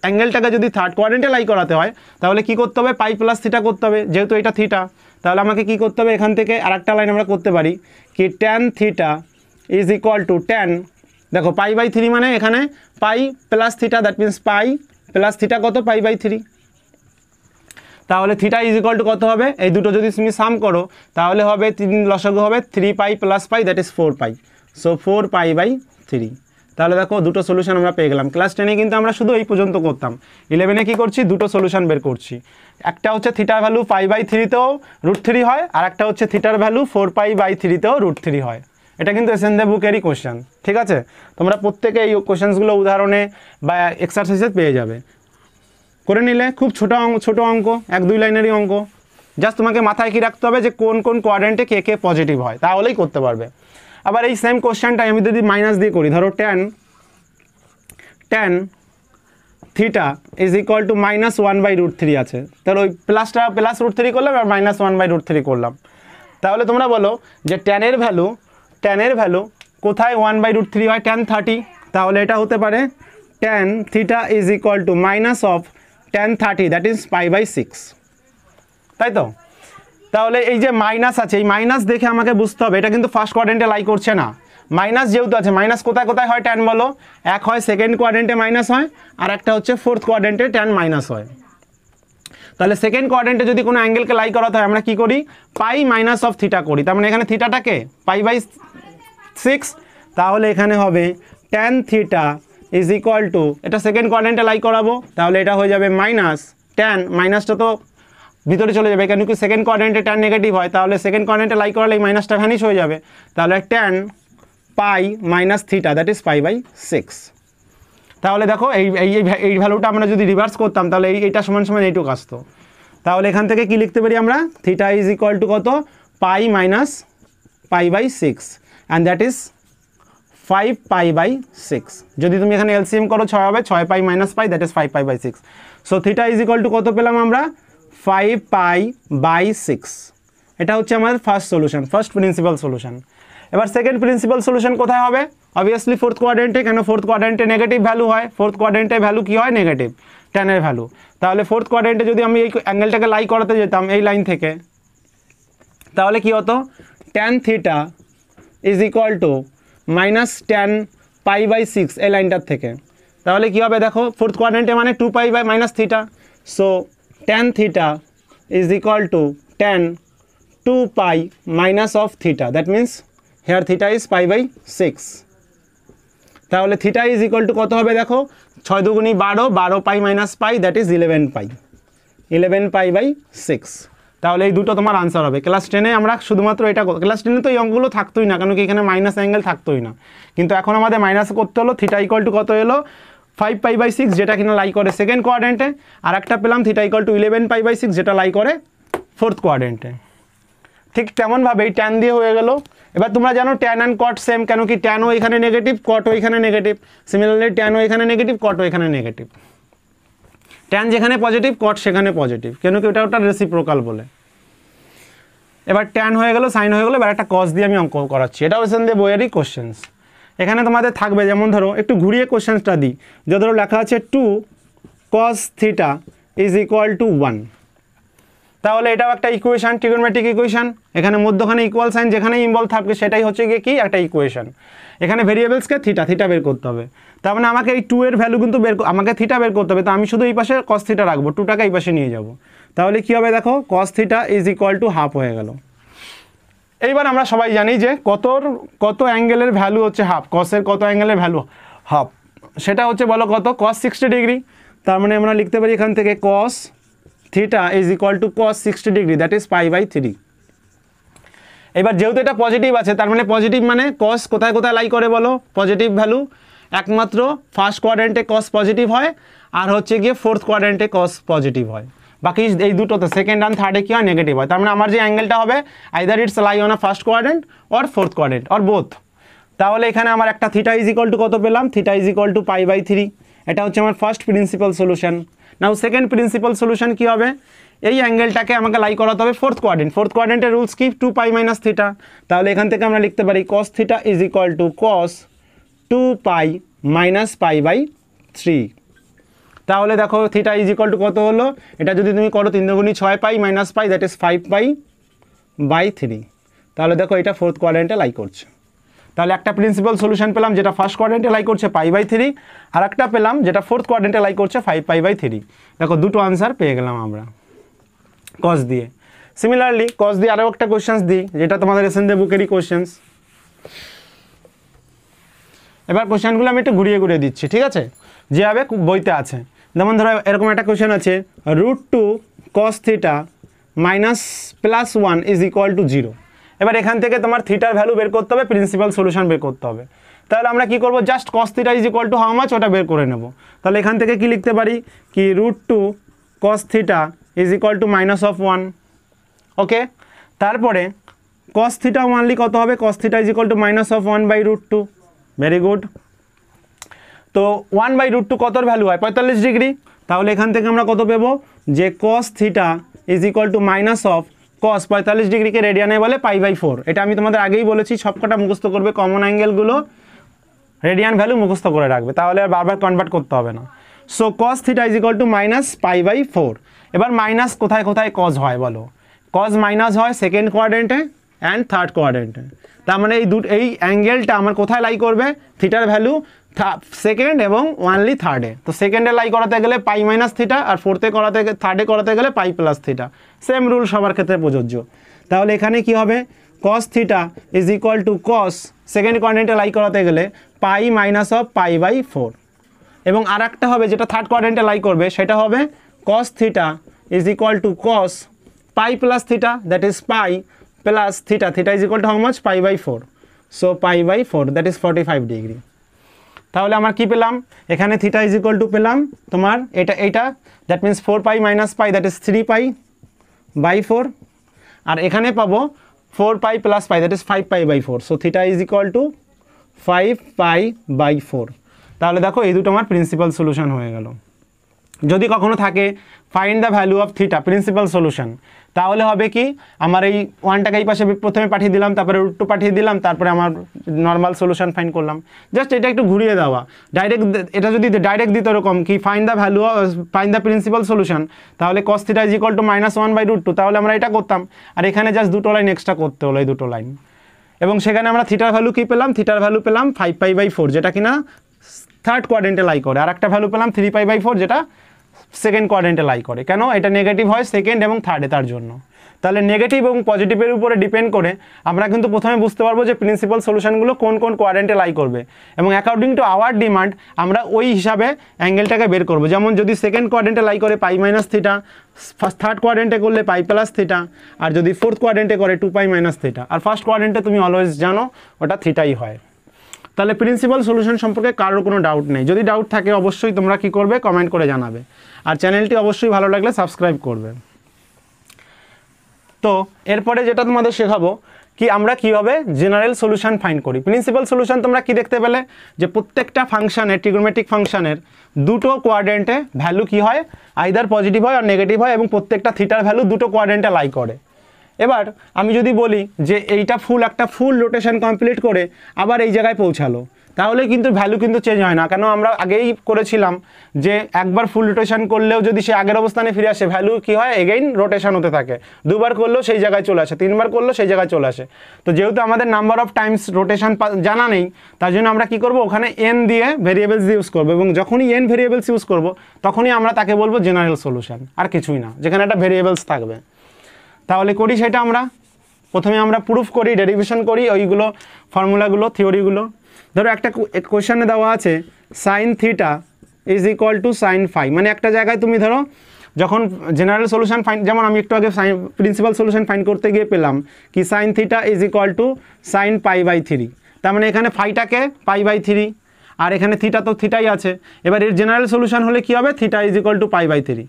অ্যাঙ্গেলটাকে যদি থার্ড কোয়াড্রেন্টে লাই করাতে হয় তাহলে কি করতে হবে, পাই প্লাস থিটা করতে হবে, যেহেতু এটা থিটা। তাহলে আমাকে কি করতে হবে, এখান থেকে আরেকটা লাইন আমরা করতে পারি কি tan theta is equal to tan, দেখো পাই বাই 3 মানে এখানে পাই plus theta that means pi plus theta কত পাই বাই 3। তাহলে থিটা ইজ ইকুয়াল টু কত হবে, এই দুটো যদি তুমি সাম করো তাহলে হবে 3 লসাগু হবে 3 pi plus pi that is 4 pi, so 4 pi by 3। তাহলে দেখো দুটো সলিউশন আমরা পেয়ে গেলাম। ক্লাস 10-এ কিন্তু আমরা শুধু এই পর্যন্ত করতাম, 11-এ কী করছি দুটো সলিউশন বের করছি। একটা হচ্ছে থিটার ভ্যালু পাই বাই 3তেও √3 হয়, আর একটা হচ্ছে থিটার ভ্যালু 4 পাই বাই 3তেও √3 হয়। এটা কিন্তু এসএনদে বুকেরই কোশ্চেন, ঠিক আছে? তোমরা প্রত্যেকে এই কোশ্চেন্সগুলো উদাহরণে বা এক্সারসাইজে পেয়ে যাবে। করে নিলে খুব ছোট অঙ্ক, 1-2 লাইনেরই অঙ্ক। জাস্ট তোমাকে মাথায় কি রাখতে হবে যে কোন কোন কোয়াড্রেন্টে কে কে পজিটিভ হয়, তাহলেই করতে পারবে। আবার এই সেম কোশ্চেনটাই আমি যদি মাইনাস দিয়ে করি, ধরো tan theta is equal two -1/√3 আছে, তাহলে ওই প্লাসটা +√3 করলাম আর -1/√3 করলাম। তাহলে তোমরা বলো যে ট্যানের ভ্যালু কোথায় 1/√3 হয়? tan 30। তাহলে এটা হতে পারে tan theta is equal to -tan 30, that is π/6, তাই তো? তাহলে এই যে মাইনাস আছে, এই মাইনাস দেখে আমাকে বুঝতে হবে এটা কিন্তু ফার্স্ট কোয়াড্রেন্টে লাই করছে না। মাইনাস যেহেতু আছে, মাইনাস কোথায় কোথায় হয় ট্যান বলো? এক হয় সেকেন্ড কোয়াড্রেন্টে মাইনাস হয়, আর একটা হচ্ছে ফোর্থ কোয়াড্রেন্টে ট্যান মাইনাস হয়। তাহলে সেকেন্ড কোয়াড্রেন্টে যদি কোনো অ্যাঙ্গেলকে লাই করাতে হয় আমরা কি করি? π-θ করি। তার মানে এখানে থিটাটাকে π/6, তাহলে এখানে হবে tan theta is equal two, এটা সেকেন্ড কোয়াড্রেন্টে লাই করাবো, তাহলে এটা হয়ে যাবে tan, মাইনাসটা তো ভিতরে চলে যাবে, কেন কি সেকেন্ড কোয়াড্রেন্টে ট্যান নেগেটিভ হয়, তাহলে সেকেন্ড কোয়াড্রেন্টে লাই করালে এই মাইনাসটা ভ্যানিশ হয়ে যাবে, তাহলে tan π-θ, দ্যাট ইজ π/6। তাহলে দেখো এই ভ্যালুটা আমরা যদি রিভার্স করতাম তাহলে এইটা সমান এইটুকু আসতো। তাহলে এখান থেকে কি লিখতে পারি আমরা? থিটা ইজ ইকুয়াল টু কত? π-π/6, অ্যান্ড দ্যাট ইজ 5π/6। যদি তুমি এখানে এলসিএম করো 6 হবে, 6π - π, that is 5π/6। So theta is equal to কত পেলাম আমরা? 5π/6। এটা হচ্ছে আমাদের first solution, first principal solution. এবার সেকেন্ড প্রিন্সিপাল সলিউশন কোথায় হবে? অবভিয়াসলি ফোর্থ কোয়াড্রেন্টে, কেন ফোর্থ কোয়াড্রেন্টে নেগেটিভ ভ্যালু হয়, ফোর্থ কোয়াড্রেন্টে ভ্যালু কি হয়? নেগেটিভ, ট্যানের ভ্যালু। তাহলে ফোর্থ কোয়াড্রেন্টে যদি আমি এই অ্যাঙ্গেলটাকে লাই করাতে যেতাম এই লাইন থেকে, তাহলে কি হতো? tan theta is equal to -tan π/6 এই লাইনটার থেকে। তাহলে কি হবে দেখো? ফোর্থ কোয়াড্রেন্টে মানে 2π/-θ, so tan theta is equal to tan 2π - θ, that means here theta is π/6। তাহলে থিটা ইজ ইকুয়াল টু কত হবে দেখো? 6 × 2 = 12, 12π - π, দ্যাট ইজ 11π, 11π/6। তাহলে এই দুটো তোমার আনসার হবে। ক্লাস 10-এ আমরা শুধুমাত্র এটা, ক্লাস 10-এ তো এই অঙ্কগুলো থাকতোই না, কারণ কি এখানে মাইনাস অ্যাঙ্গেল থাকতোই না, কিন্তু এখন আমাদের মাইনাস করতে হলো। থিটা ইকুয়াল টু কত এলো? 5π/6, যেটা কিনা লাই করে সেকেন্ড কোয়াড্রেন্টে, আর একটা পেলাম থিটা ইকুয়াল টু 11π/6, যেটা লাই করে ফোর্থ কোয়াড্রেন্টে। ঠিক তেমনভাবে এই ট্যান দিয়ে হয়ে গেল। এবার তোমরা জানো ট্যান অ্যান্ড কট সেম, কেন কি ট্যানও এখানে নেগেটিভ, কটও এখানে নেগেটিভ। সিমিলারলি ট্যানও এখানে নেগেটিভ, কটও এখানে নেগেটিভ। ট্যান যেখানে পজিটিভ, কট সেখানে পজিটিভ, কেন কি ওটা রেসিপ্রোকাল বলে। এবার ট্যান হয়ে গেল, সাইন হয়ে গেল, এবার একটা কস দিয়ে আমি অঙ্ক করাচ্ছি। এটাও এসএনদে বইয়েরই কোশ্চেন্স। এখানে তোমাদের থাকবে, যেমন ধরো একটু ঘুরিয়ে কোশ্চেন্সটা দিই, যে ধরো লেখা আছে 2 cos θ ইজ ইকুয়াল টু 1। তাহলে এটাও একটা ইকুয়েশন, ট্রিগোনোমেট্রিক ইকুয়েশন। এখানে মধ্যখানে ইকুয়াল সাইন যেখানে ইনভলভ থাকবে সেটাই হচ্ছে গিয়ে কি একটা ইকুয়েশন। এখানে ভেরিয়েবলসকে থিটা বের করতে হবে। তার মানে আমাকে এই 2 এর ভ্যালু কিন্তু আমাকে থিটা বের করতে হবে, তো আমি শুধু এই পাশে cos θ রাখবো, 2টাকে এই পাশে নিয়ে যাব। তাহলে কি হবে দেখো? cos θ is equal to half হয়ে গেল। এইবার আমরা সবাই জানি যে কত অ্যাঙ্গেলের ভ্যালু হচ্ছে হাফ, কসের কত অ্যাঙ্গেলের ভ্যালু হাফ, সেটা হচ্ছে বলো কত? cos 60 degree. তার মানে আমরা লিখতে পারি এখান থেকে cos θ is equal to cos 60 degree, that is π/3। এবার যেহেতু এটা পজিটিভ আছে, তার মানে পজিটিভ মানে cos কোথায় কোথায় লাই করে বলো? পজিটিভ ভ্যালু একমাত্র ফার্স্ট কোয়াড্রেন্টে cos পজিটিভ হয়, আর হচ্ছে গিয়ে ফোর্থ কোয়াড্রেন্টে cos পজিটিভ হয়। বাকি এই দুটোতে সেকেন্ড অ্যান্ড থার্ডে কি হয়? নেগেটিভ হয়। তার মানে আমার যে অ্যাঙ্গেলটা হবে either it's lie on a first quadrant or fourth quadrant or both. তাহলে এখানে আমার একটা থিটা ইজ ইকুয়াল টু কত পেলাম? Theta is equal to π/3। এটা হচ্ছে আমার first principal solution. Now second principal solution কি হবে? এই অ্যাঙ্গেলটাকে আমাকে লাই করাতে হবে ফোর্থ কোয়াড্রেন্ট। ফোর্থ কোয়াড্রেন্টের রুলস কি? 2π - θ। তাহলে এখান থেকে আমরা লিখতে পারি cos θ is equal to cos 2π - π/3। তাহলে দেখো থিটা ইজ ইকুয়াল টু কত হলো? এটা যদি তুমি করো 3 × 2 = 6π - π, দ্যাট ইজ 5π/3। তাহলে দেখো এটা ফোর্থ কোয়াড্রেন্টে লাই করছে। তাহলে একটা প্রিন্সিপাল সলিউশন পেলাম যেটা ফার্স্ট কোয়াড্রেন্টে লাই করছে π/3, আর একটা পেলাম যেটা ফোর্থ কোয়াড্রেন্টে লাই করছে 5π/3। দেখো দুটো আনসার পেয়ে গেলাম আমরা কস দিয়ে। সিমিলারলি কস দিয়ে আরও একটা কোশ্চেন্স দিই, যেটা তোমাদের এসএনদে বুকেরই কোশ্চেন্স। এবার কোশ্চেনগুলো আমি একটু ঘুরিয়ে দিচ্ছি, ঠিক আছে, যেভাবে বইতে আছে। যেমন ধরো এরকম একটা কোশ্চেন আছে, √2 cos θ - +1 ইজ ইকুয়াল টু 0। এবার এখান থেকে তোমার থিটার ভ্যালু বের করতে হবে, প্রিন্সিপাল সলিউশন বের করতে হবে। তাহলে আমরা কি করব, just cos theta is equal to how much ওটা বের করে নেব। তাহলে এখান থেকে কি লিখতে পারি কি √2 cos theta is equal two -1। ওকে, তারপরে cos থিটা মানলি কত হবে, cos theta is equal two -1/√2। Very good. তো 1/√2 কতর ভ্যালু হয়, 45 ডিগ্রি। তাহলে এখান থেকে আমরা কত পেব, যে cos theta is equal to cos 45 ডিগ্রিকে রেডিয়ানে বলে π/4। এটা আমি তোমাদের আগেই বলেছি, সবকটা মুখস্থ করবে, কমন অ্যাঙ্গেলগুলো রেডিয়ান ভ্যালু মুখস্থ করে রাখবে, তাহলে আর বারবার কনভার্ট করতে হবে না। So cos theta is equal to -π/4। এবার মাইনাস কোথায় কোথায় cos হয় বলো, cos মাইনাস হয় সেকেন্ড কোয়াড্রেন্টে অ্যান্ড থার্ড কোয়াড্রেন্টে। তার মানে এই অ্যাঙ্গেলটা আমার কোথায় লাই করবে, থিটার ভ্যালু সেকেন্ড এবং ওয়ানলি থার্ডে। তো সেকেন্ডে লাই করাতে গেলে π - থিটা, আর থার্ডে করাতে গেলে π + থিটা। সেম রুল সবার ক্ষেত্রে প্রযোজ্য। তাহলে এখানে কি হবে, cos theta is equal to cos second কোয়াড্রেন্টে লাই করাতে গেলে π - π/4। এবং আর একটা হবে যেটা থার্ড কোয়াড্রেন্টে লাই করবে, সেটা হবে cos theta is equal to cos π + theta, that is π + theta. Theta is equal to how much, π/4। So π/4 that is 45 degree. তাহলে আমরা কি পেলাম, এখানে থিটা ইজ ইকুয়াল টু পেলাম তোমার এটা দ্যাট মিন্স 4π - π দ্যাট ইজ 3π/4। আর এখানে পাবো 4π + π that is 5π/4। So theta is equal to 5π/4। তাহলে দেখো এই দুটো আমার প্রিন্সিপাল সলিউশন হয়ে গেল। যদি কখনো থাকে find the value of theta principal solution, তাহলে হবে কি, আমার এই ওয়ানটাকে এই পাশে প্রথমে পাঠিয়ে দিলাম, তারপরে √2 পাঠিয়ে দিলাম, তারপরে আমার নর্মাল সলিউশন ফাইন্ড করলাম। জাস্ট এটা একটু ঘুরিয়ে দেওয়া, ডাইরেক্ট এটা যদি ডাইরেক্ট দিত এরকম কি ফাইন্ড দ্য প্রিন্সিপাল সলিউশন, তাহলে cos theta is equal two -1/√2, তাহলে আমরা এটা করতাম। আর এখানে জাস্ট দুটো লাইন এক্সট্রা করতে হলো, এই দুটো লাইন। এবং সেখানে আমরা থিটার ভ্যালু কি পেলাম, থিটার ভ্যালু পেলাম 5π/4, যেটা কিনা থার্ড কোয়াড্রেন্টে লাই করে। আর একটা ভ্যালু পেলাম 3π/4, যেটা সেকেন্ড কোয়াড্রেন্টে লাই করে। কেন, এটা নেগেটিভ হয় সেকেন্ড এবং থার্ডে, তার জন্য। তাহলে নেগেটিভ এবং পজিটিভের উপরে ডিপেন্ড করে আমরা কিন্তু প্রথমে বুঝতে পারবো যে প্রিন্সিপাল সলিউশনগুলো কোন কোন কোয়াড্রেন্টে লাই করবে, এবং অ্যাকর্ডিং টু আওয়ার ডিমান্ড আমরা ওই হিসাবে অ্যাঙ্গেলটাকে বের করবো। যেমন যদি সেকেন্ড কোয়াড্রেন্টে লাই করে π - থিটা, থার্ড কোয়াড্রেন্টে করলে π + থিটা, আর যদি ফোর্থ কোয়াড্রেন্টে করে 2π - থিটা, আর ফার্স্ট কোয়াড্রেন্টে তুমি অলওয়েজ জানো ওটা থিটাই হয়। তাহলে প্রিন্সিপাল সলিউশন সম্পর্কে কারোর কোনো ডাউট নেই। যদি ডাউট থাকে অবশ্যই তোমরা কি করবে, কমেন্ট করে জানাবে। আর চ্যানেলটি অবশ্যই ভালো লাগলে সাবস্ক্রাইব করবে। তো এরপরে যেটা তোমাদের শেখাবো কি আমরা কিভাবে জেনারেল সলিউশন ফাইন্ড করি। প্রিন্সিপাল সলিউশন তোমরা কি দেখতে পেলে, যে প্রত্যেকটা ফাংশনের, ট্রিগোনোমেট্রিক ফাংশনের দুটো কোয়াড্রেন্টে ভ্যালু কি হয়, আইদার পজিটিভ হয় আর নেগেটিভ হয়, এবং প্রত্যেকটা থিটার ভ্যালু দুটো কোয়াড্রেন্টে লাই করে। এবার আমি যদি বলি যে এইটা একটা ফুল রোটেশন কমপ্লিট করে আবার এই জায়গায় পৌঁছালো, তাহলে কিন্তু ভ্যালু কিন্তু চেঞ্জ হয় না। কেন, আমরা আগেই করেছিলাম যে একবার ফুল রোটেশন করলেও যদি সে আগের অবস্থানে ফিরে আসে, ভ্যালু কি হয়, এগেইন রোটেশন হতে থাকে। দুবার করলেও সেই জায়গায় চলে আসে, তিনবার করলেও সেই জায়গায় চলে আসে। তো যেহেতু আমাদের নাম্বার অফ টাইমস রোটেশন জানা নেই, তার জন্য আমরা কি করব, ওখানে n দিয়ে ভেরিয়েবলস ইউজ করবো, এবং যখনই n ভেরিয়েবলস ইউজ করব তখনই আমরা তাকে বলবো জেনারেল সলিউশন, আর কিছুই না, যেখানে একটা ভেরিয়েবলস থাকবে। তাহলে করি সেটা আমরা প্রথমে আমরা প্রুফ করি, ডেরিভেশন করি ওইগুলো ফর্মুলাগুলো, থিওরিগুলো। ধরো একটা কোয়েশ্চেনে দেওয়া আছে sin theta is equal two sin phi, মানে একটা জায়গায় তুমি ধরো যখন জেনারেল সলিউশন ফাইন্ড, যেমন আমি একটু আগে প্রিন্সিপাল সলিউশন ফাইন্ড করতে গিয়ে পেলাম কি sin theta is equal two sin π/3, তার মানে এখানে ফাইটাকে π/3, আর এখানে থিটা তো থিটাই আছে। এবার এর জেনারেল সলিউশন হলে কি হবে, theta is equal to π/3,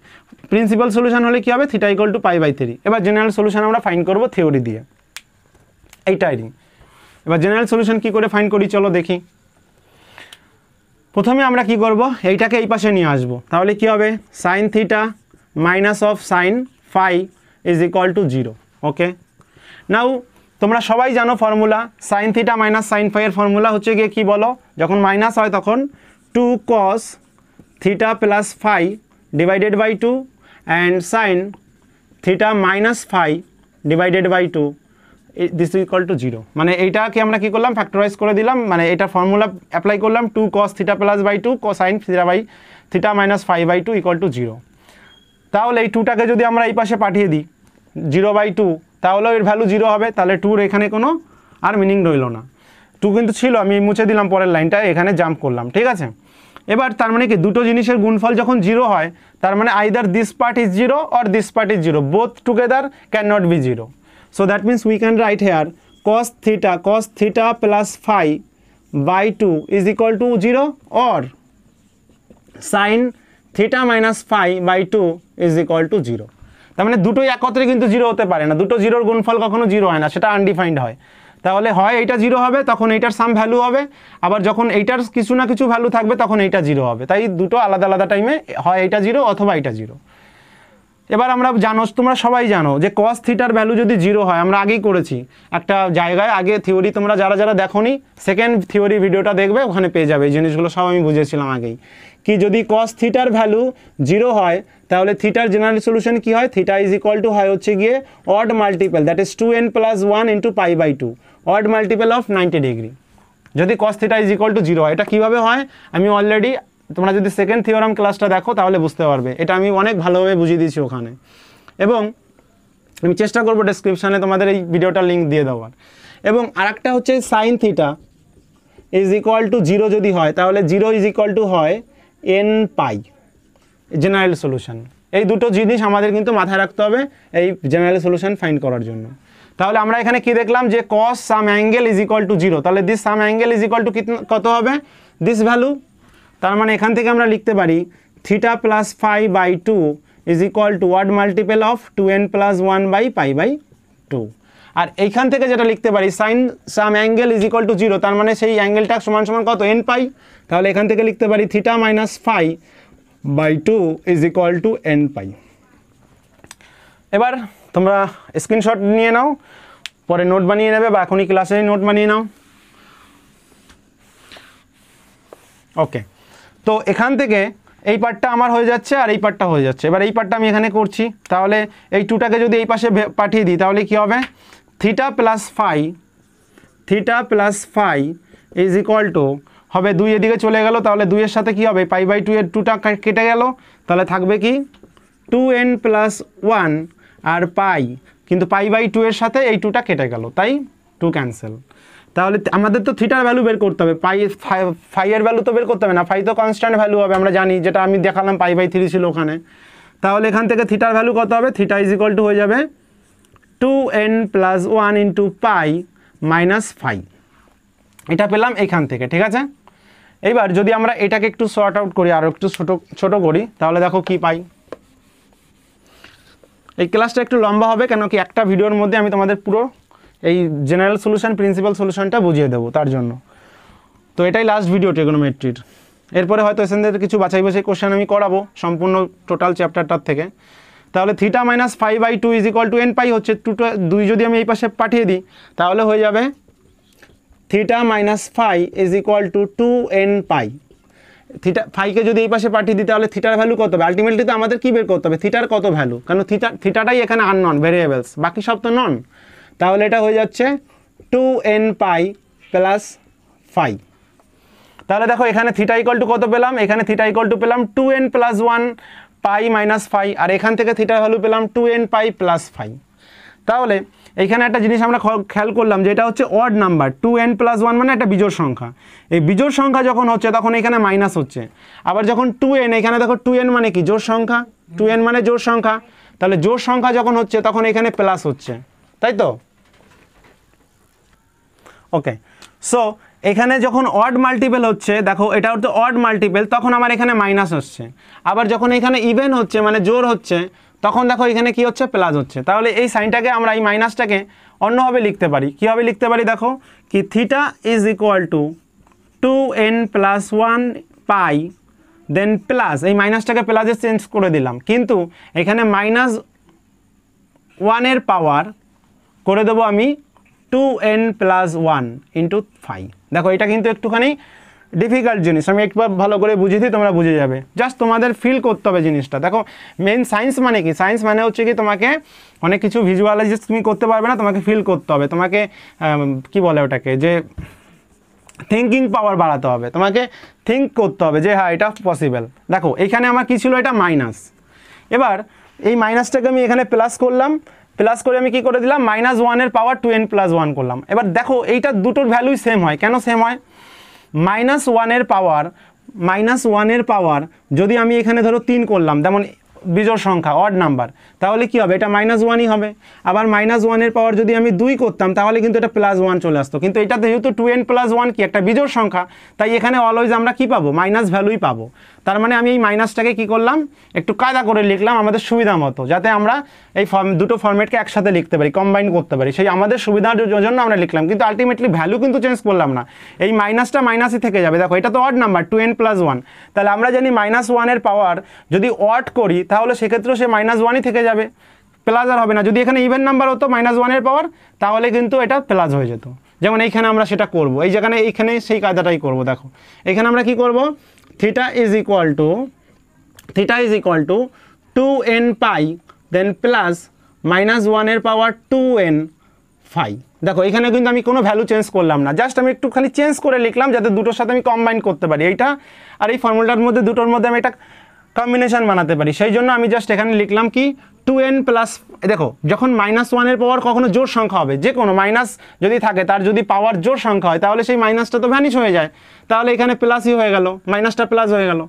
principal solution হলে কি হবে, থিটা ইকুয়াল টু π/3। এবার জেনারেল সলিউশন আমরা ফাইন্ড করব থিওরি দিয়ে, এইটাই। এবার জেনারেল সলিউশন কি করে ফাইন্ড করি চলো দেখি। প্রথমে আমরা কি করব, এইটাকে এই পাশে নিয়ে আসব, তাহলে কি হবে, sin theta minus of sin phi is equal to 0। ওকে, নাও তোমরা সবাই জানো formula, sin theta minus sin phi এর ফর্মুলা হচ্ছে গিয়ে কি বলো, যখন মাইনাস হয় তখন 2 cos theta plus phi divided by 2 and sin theta minus phi divided by 2 this is equal to 0। মানে এইটাকে আমরা কি করলাম, ফ্যাক্টরাইজ করে দিলাম, মানে এটা ফর্মুলা অ্যাপ্লাই করলাম, 2 cos theta plus by 2 sin theta minus phi by 2 equal to 0। তাহলে এই 2টাকে যদি আমরা এই পাশে পাঠিয়ে দিই 0/2, তাহলেও এর ভ্যালু 0 হবে। তাহলে 2-র এখানে কোনো আর মিনিং রইল না, 2 কিন্তু ছিল, আমি মুছে দিলাম পরের লাইনটা, এখানে জাম্প করলাম, ঠিক আছে। এবার তার মানে কি, দুটো জিনিসের গুণফল যখন 0 হয়, তার মানে either this part is 0 or this part is 0, both together can not be 0। So that means we can write here cos theta plus phi by 2 is equal to 0 or sin theta minus phi by 2 is equal to 0. তার মানে দুটোই একত্রে কিন্তু 0 হতে পারে না, দুটো জিরোর গুণফল কখনো 0 হয় না, সেটা আনডিফাইন্ড হয়। তাহলে হয় এইটা 0 হবে, তখন এইটার সাম ভ্যালু হবে, আবার যখন এইটার কিছু না কিছু ভ্যালু থাকবে তখন এইটা 0 হবে। তাই দুটো আলাদা আলাদা টাইমে হয় এইটা 0 অথবা এইটা 0। এবার আমরা তোমরা সবাই জানো যে cos থিটার ভ্যালু যদি 0 হয়, আমরা আগেই করেছি একটা জায়গায়, আগে থিওরি তোমরা যারা দেখোনি সেকেন্ড থিওরি ভিডিওটা দেখবে, ওখানে পেয়ে যাবে এই জিনিসগুলো সব আমি বুঝিয়েছিলাম আগেই। কি যদি cos থিটার ভ্যালু 0 হয় তাহলে থিটার জেনারেল সলিউশন কি হয়, থিটা ইজ ইকুয়াল টু হয় হচ্ছে গিয়ে odd multiple, that is 2n + 1 × π/2, odd multiple of 90 degree যদি cos theta is equal to 0 হয়। এটা কীভাবে হয় আমি অলরেডি, তোমরা যদি সেকেন্ড থিওরাম ক্লাসটা দেখো তাহলে বুঝতে পারবে, এটা আমি অনেক ভালোভাবে বুঝিয়ে দিয়েছি ওখানে, এবং আমি চেষ্টা করবো ডেসক্রিপশানে তোমাদের এই ভিডিওটার লিঙ্ক দিয়ে দেওয়ার। এবং আরেকটা হচ্ছে sine theta is equal to 0 যদি হয় তাহলে 0 ইজ ইকুয়াল টু হয় n π, জেনারেল সলিউশন। এই দুটো জিনিস আমাদের কিন্তু মাথায় রাখতে হবে এই জেনারেল সলিউশন ফাইন্ড করার জন্য। তাহলে আমরা এখানে কি দেখলাম যে cos some angle is equal to 0, তাহলে this some angle is equal to কত হবে, দিস ভ্যালু। তার মানে এখান থেকে আমরা লিখতে পারি theta plus phi by 2 is equal to odd multiple of 2n + 1 / π/2। আর এইখান থেকে যেটা লিখতে পারি sine some angle is equal to 0, তার মানে সেই অ্যাঙ্গেলটা সমান সমান কত, n π। তাহলে এখান থেকে লিখতে পারি theta minus phi by 2 is equal to n π। এবার তোমরা স্ক্রিনশট নিয়ে নাও, পরে নোট বানিয়ে নেবে বা এখনই ক্লাসে নোট বানিয়ে নাও। ওকে, তো এখান থেকে এই পার্টটা আমার হয়ে যাচ্ছে আর এই পার্টটা হয়ে যাচ্ছে। এবার এই পার্টটা আমি এখানে করছি, তাহলে এই 2টাকে যদি এই পাশে পাঠিয়ে দিই তাহলে কি হবে, theta plus phi is equal to হবে 2 এদিকে চলে গেল, তাহলে 2 এর সাথে কি হবে π/2 এর 2টা কেটে গেল, তাহলে থাকবে কি 2n + 1 আর π, কিন্তু π/2 এর সাথে এই 2টা কেটে গেল, তাই 2 ক্যান্সেল। তাহলে আমাদের তো থিটার ভ্যালু বের করতে হবে, phi এর ভ্যালু তো বের করতে হবে না, phi তো কনস্ট্যান্ট ভ্যালু হবে, আমরা জানি, যেটা আমি দেখালাম π/3 ছিল ওখানে। তাহলে এখান থেকে থিটার ভ্যালু কত হবে, থিটা ইজ ইকুয়াল টু হয়ে যাবে 2n + 1 × π - phi। এটা পেলাম এইখান থেকে, ঠিক আছে। এইবার যদি আমরা এটাকে একটু সর্ট আউট করি, আরও একটু ছোট করি, তাহলে দেখো কি পাই। এই ক্লাসটা একটু লম্বা হবে, কেন কি একটা ভিডিওর মধ্যে আমি তোমাদের পুরো এই জেনারেল সলিউশন প্রিন্সিপাল সলিউশনটা বুঝিয়ে দেবো তার জন্য। তো এটাই লাস্ট ভিডিও ট্রিগোনোমেট্রির। এরপরে হয়তো এখান থেকে কিছু বাছাই কোশ্চেন আমি করাবো সম্পূর্ণ টোটাল চ্যাপ্টারটার থেকে। তাহলে theta minus phi/2 is equal to n π হচ্ছে 2 যদি আমি এই পাশে পাঠিয়ে দিই তাহলে হয়ে যাবে theta minus phi is equal to 2n π। Theta ফাইকে যদি এই পাশে পাঠিয়ে দিই তাহলে থিটার ভ্যালু কত হবে, আলটিমেটলি তো আমাদের কী বের করতে হবে, থিটার কত ভ্যালু, কারণ থিটাটাই এখানে আননন ভেরিয়েবলস, বাকি সব তো নন। তাহলে এটা হয়ে যাচ্ছে 2n π + phi। তাহলে দেখো এখানে থিটা ইকুয়াল টু কত পেলাম, এখানে থিটা ইকুয়াল টু পেলাম 2n + 1 π - phi, আর এখান থেকে থিটার ভ্যালু পেলাম 2n π + phi। তাহলে এইখানে একটা জিনিস আমরা খেয়াল করলাম যে এটা হচ্ছে অড নাম্বার, 2n + 1 মানে একটা বিজোড় সংখ্যা। এই বিজোড় সংখ্যা যখন হচ্ছে তখন এখানে মাইনাস হচ্ছে, আবার যখন 2n, এখানে দেখো 2n মানে কি জোড় সংখ্যা, 2n মানে জোড় সংখ্যা, তাহলে জোড় সংখ্যা যখন হচ্ছে তখন এখানে প্লাস হচ্ছে, তাই তো। ওকে, সো এখানে যখন অড মাল্টিপল হচ্ছে, দেখো এটা হচ্ছে অড মাল্টিপল, তখন আমার এখানে মাইনাস হচ্ছে, আবার যখন এখানে ইভেন হচ্ছে মানে জোর হচ্ছে তখন দেখো এখানে কি হচ্ছে, প্লাস হচ্ছে। তাহলে এই সাইনটাকে আমরা এই মাইনাসটাকে অন্যভাবে লিখতে পারি, কীভাবে লিখতে পারি দেখো, কি theta is equal to 2n + 1 π then plus, এই মাইনাসটাকে প্লাসে চেঞ্জ করে দিলাম, কিন্তু এখানে -1 এর পাওয়ার করে দেবো আমি 2n + 1 × phi। দেখো এটা কিন্তু একটুখানি ডিফিকাল্ট জিনিস, আমি একবার ভালো করে বুঝিয়ে দিই, তোমরা বুঝে যাবে, জাস্ট তোমাদের ফিল করতে হবে জিনিসটা। দেখো মেন সায়েন্স মানে কি, সায়েন্স মানে হচ্ছে কি তোমাকে অনেক কিছু ভিজুয়ালাইজ তুমি করতে পারবে না, তোমাকে ফিল করতে হবে, তোমাকে কি বলে ওটাকে, যে থিঙ্কিং পাওয়ার বাড়াতে হবে, তোমাকে থিঙ্ক করতে হবে যে হ্যাঁ এটা পসিবল। দেখো এইখানে আমার কী ছিল, এটা মাইনাস, এবার এই মাইনাসটাকে আমি এখানে প্লাস করলাম, প্লাস করে আমি কি করে দিলাম -1 এর পাওয়ার 2n + 1 করলাম। এবার দেখো এইটা দুটোর ভ্যালুই সেম হয়, কেন সেম হয়, -1 এর পাওয়ার যদি আমি এখানে ধরো 3 করলাম, যেমন বিজোড় সংখ্যা অড নাম্বার, তাহলে কি হবে, এটা -1ই হবে। আবার -1-এর পাওয়ার যদি আমি 2 করতাম তাহলে কিন্তু এটা +1 চলে আসতো, কিন্তু এটাতে যেহেতু 2n + 1 কি একটা বিজোড় সংখ্যা, তাই এখানে অলওয়েজ আমরা কি পাবো, মাইনাস ভ্যালুই পাবো। তার মানে আমি এই মাইনাসটাকে কি করলাম, একটু কায়দা করে লিখলাম আমাদের সুবিধা মতো, যাতে আমরা এই দুটো ফরম্যাটকে একসাথে লিখতে পারি, কম্বাইন করতে পারি, সেই আমাদের সুবিধার জন্য আমরা লিখলাম, কিন্তু আলটিমেটলি ভ্যালু কিন্তু চেঞ্জ করলাম না, এই মাইনাসটা মাইনাসই থেকে যাবে। দেখো এটা তো অড নাম্বার 2n + 1, তাহলে আমরা জানি -1-এর পাওয়ার যদি অড করি তাহলে সেক্ষেত্রেও সে -1ই থেকে যাবে, প্লাস আর হবে না। যদি এখানে ইভেন নাম্বার হতো -1-এর পাওয়ার, তাহলে কিন্তু এটা প্লাস হয়ে যেত, যেমন এইখানে আমরা সেটা করব, এইখানে সেই কায়দাটাই করব। দেখো এখানে আমরা কি করব, theta is equal to 2n pi then plus -1-এর পাওয়ার 2n ফাই। দেখো এখানে কিন্তু আমি কোনো ভ্যালু চেঞ্জ করলাম না, জাস্ট আমি একটু খালি চেঞ্জ করে লিখলাম যাতে দুটোর সাথে আমি কম্বাইন করতে পারি, এইটা আর এই ফর্মুলাটার মধ্যে দুটোর মধ্যে আমি একটা কম্বিনেশন বানাতে পারি, সেই জন্য আমি জাস্ট এখানে লিখলাম কি 2n প্লাস। দেখো যখন -1-এর পাওয়ার কখনো জোড় সংখ্যা হবে, যে কোনো মাইনাস যদি থাকে তার যদি পাওয়ার জোড় সংখ্যা হয় তাহলে সেই মাইনাসটা তো ভ্যানিশ হয়ে যায়, তাহলে এখানে প্লাসই হয়ে গেল, মাইনাসটা প্লাস হয়ে গেল।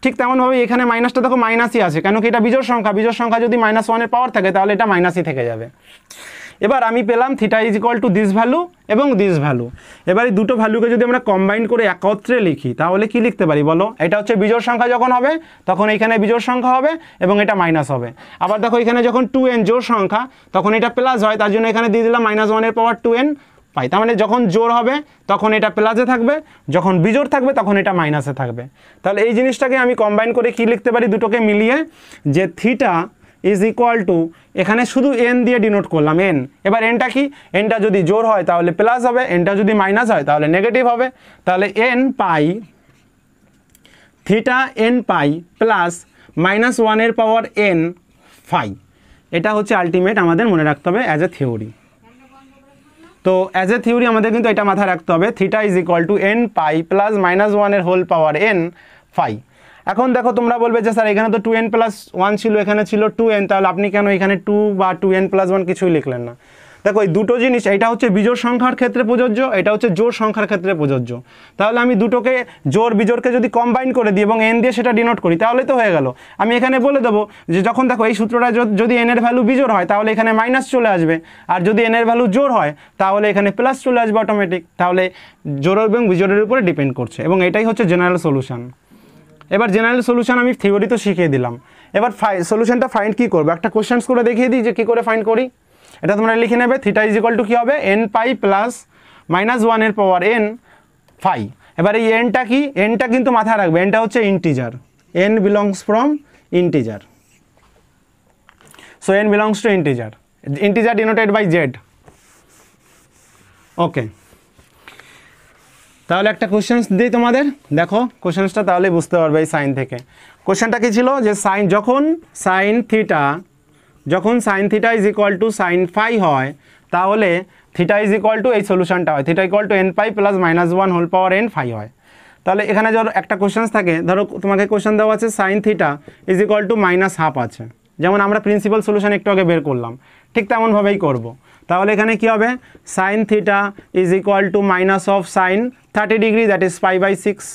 ঠিক তেমনভাবে এখানে মাইনাসটা দেখো মাইনাসই আছে, কেন কি এটা বিজোড় সংখ্যা যদি -1-এর পাওয়ার থাকে তাহলে এটা মাইনাসই থেকে যাবে। এবার আমি পেলাম theta is equal to this value এবং দিস ভ্যালু। এবার এই দুটো ভ্যালুকে যদি আমরা কম্বাইন করে একত্রে লিখি তাহলে কি লিখতে পারি বলো, এটা হচ্ছে বিজোড় সংখ্যা যখন হবে তখন এইখানে বিজোড় সংখ্যা হবে এবং এটা মাইনাস হবে। আবার দেখো এখানে যখন 2n জোড় সংখ্যা তখন এটা প্লাস হয়, তার জন্য এখানে দিয়ে দিলাম -1-এর পাওয়ার 2n পাই। তার মানে যখন জোড় হবে তখন এটা প্লাসে থাকবে, যখন বিজোড় থাকবে তখন এটা মাইনাসে থাকবে। তাহলে এই জিনিসটাকে আমি কম্বাইন করে কি লিখতে পারি, দুটোকে মিলিয়ে, যে থিটা ইজ ইকুয়াল টু, এখানে শুধু n দিয়ে ডিনোট করলাম n। এবার nটা কি, nটা যদি জোড় হয় তাহলে প্লাস হবে, nটা যদি মাইনাস হয় তাহলে নেগেটিভ হবে। তাহলে n pi theta n pi plus -1-এর পাওয়ার n ফাই। এটা হচ্ছে আলটিমেট আমাদের মনে রাখতে হবে অ্যাজ এ থিওরি। তো অ্যাজ এ থিওরি আমাদের কিন্তু এটা মাথায় রাখতে হবে, theta is equal to n pi plus -1-এর হোল পাওয়ার n ফাই। এখন দেখো তোমরা বলবে যে স্যার এখানে তো 2n + 1 ছিল, এখানে ছিল 2n, তাহলে আপনি কেন এখানে 2 বা 2n + 1 কিছুই লিখলেন না। দেখো এই দুটো জিনিস, এটা হচ্ছে বিজোড় সংখ্যার ক্ষেত্রে প্রযোজ্য, এটা হচ্ছে জোড় সংখ্যার ক্ষেত্রে প্রযোজ্য। তাহলে আমি দুটোকে জোড় বিজোড়কে যদি কম্বাইন করে দিই এবং n দিয়ে সেটা ডিনোট করি তাহলে তো হয়ে গেল। আমি এখানে বলে দেবো যে যখন দেখো এই সূত্রটা যদি n এর ভ্যালু বিজোড় হয় তাহলে এখানে মাইনাস চলে আসবে, আর যদি n এর ভ্যালু জোড় হয় তাহলে এখানে প্লাস চলে আসবে অটোমেটিক। তাহলে জোড় এবং বিজোড়ের উপরে ডিপেন্ড করছে, এবং এটাই হচ্ছে জেনারেল সলিউশন। এবার জেনারেল সলিউশন আমি থিওরি তো শিখিয়ে দিলাম, এবার সলিউশনটা ফাইন্ড কী করবো, একটা কোশ্চেন্স করে দেখিয়ে দিই যে কী করে ফাইন্ড করি। এটা তোমরা লিখে নেবে, থিটা ইজ ইকুয়াল টু কী হবে, n পাই প্লাস -1-এর পাওয়ার n ফাই। এবার এই nটা কি, nটা কিন্তু মাথায় রাখবে, nটা হচ্ছে integer, n belongs from integer, so n belongs to integer denoted by z। Okay, তাহলে একটা কোশ্চেন্স দিই তোমাদের, দেখো কোশ্চেন্সটা তাহলে বুঝতে পারবে এই সাইন থেকে। কোশ্চেনটা কি ছিল, যে যখন sine theta is equal to sine phi হয় তাহলে থিটা ইজ ইকুয়াল টু এই সলিউশনটা হয়, theta equal to n pi plus -1 whole power n phi হয়। তাহলে এখানে ধরো একটা কোশ্চেন্স থাকে, ধরো তোমাকে কোশ্চেন দেওয়া আছে sign theta is equal two -1/2 আছে, যেমন আমরা প্রিন্সিপাল সলিউশন একটু আগে বের করলাম, ঠিক তেমনভাবেই করব। তাহলে এখানে কি হবে, sine theta is equal to minus of sine 30 degree, that is π/6।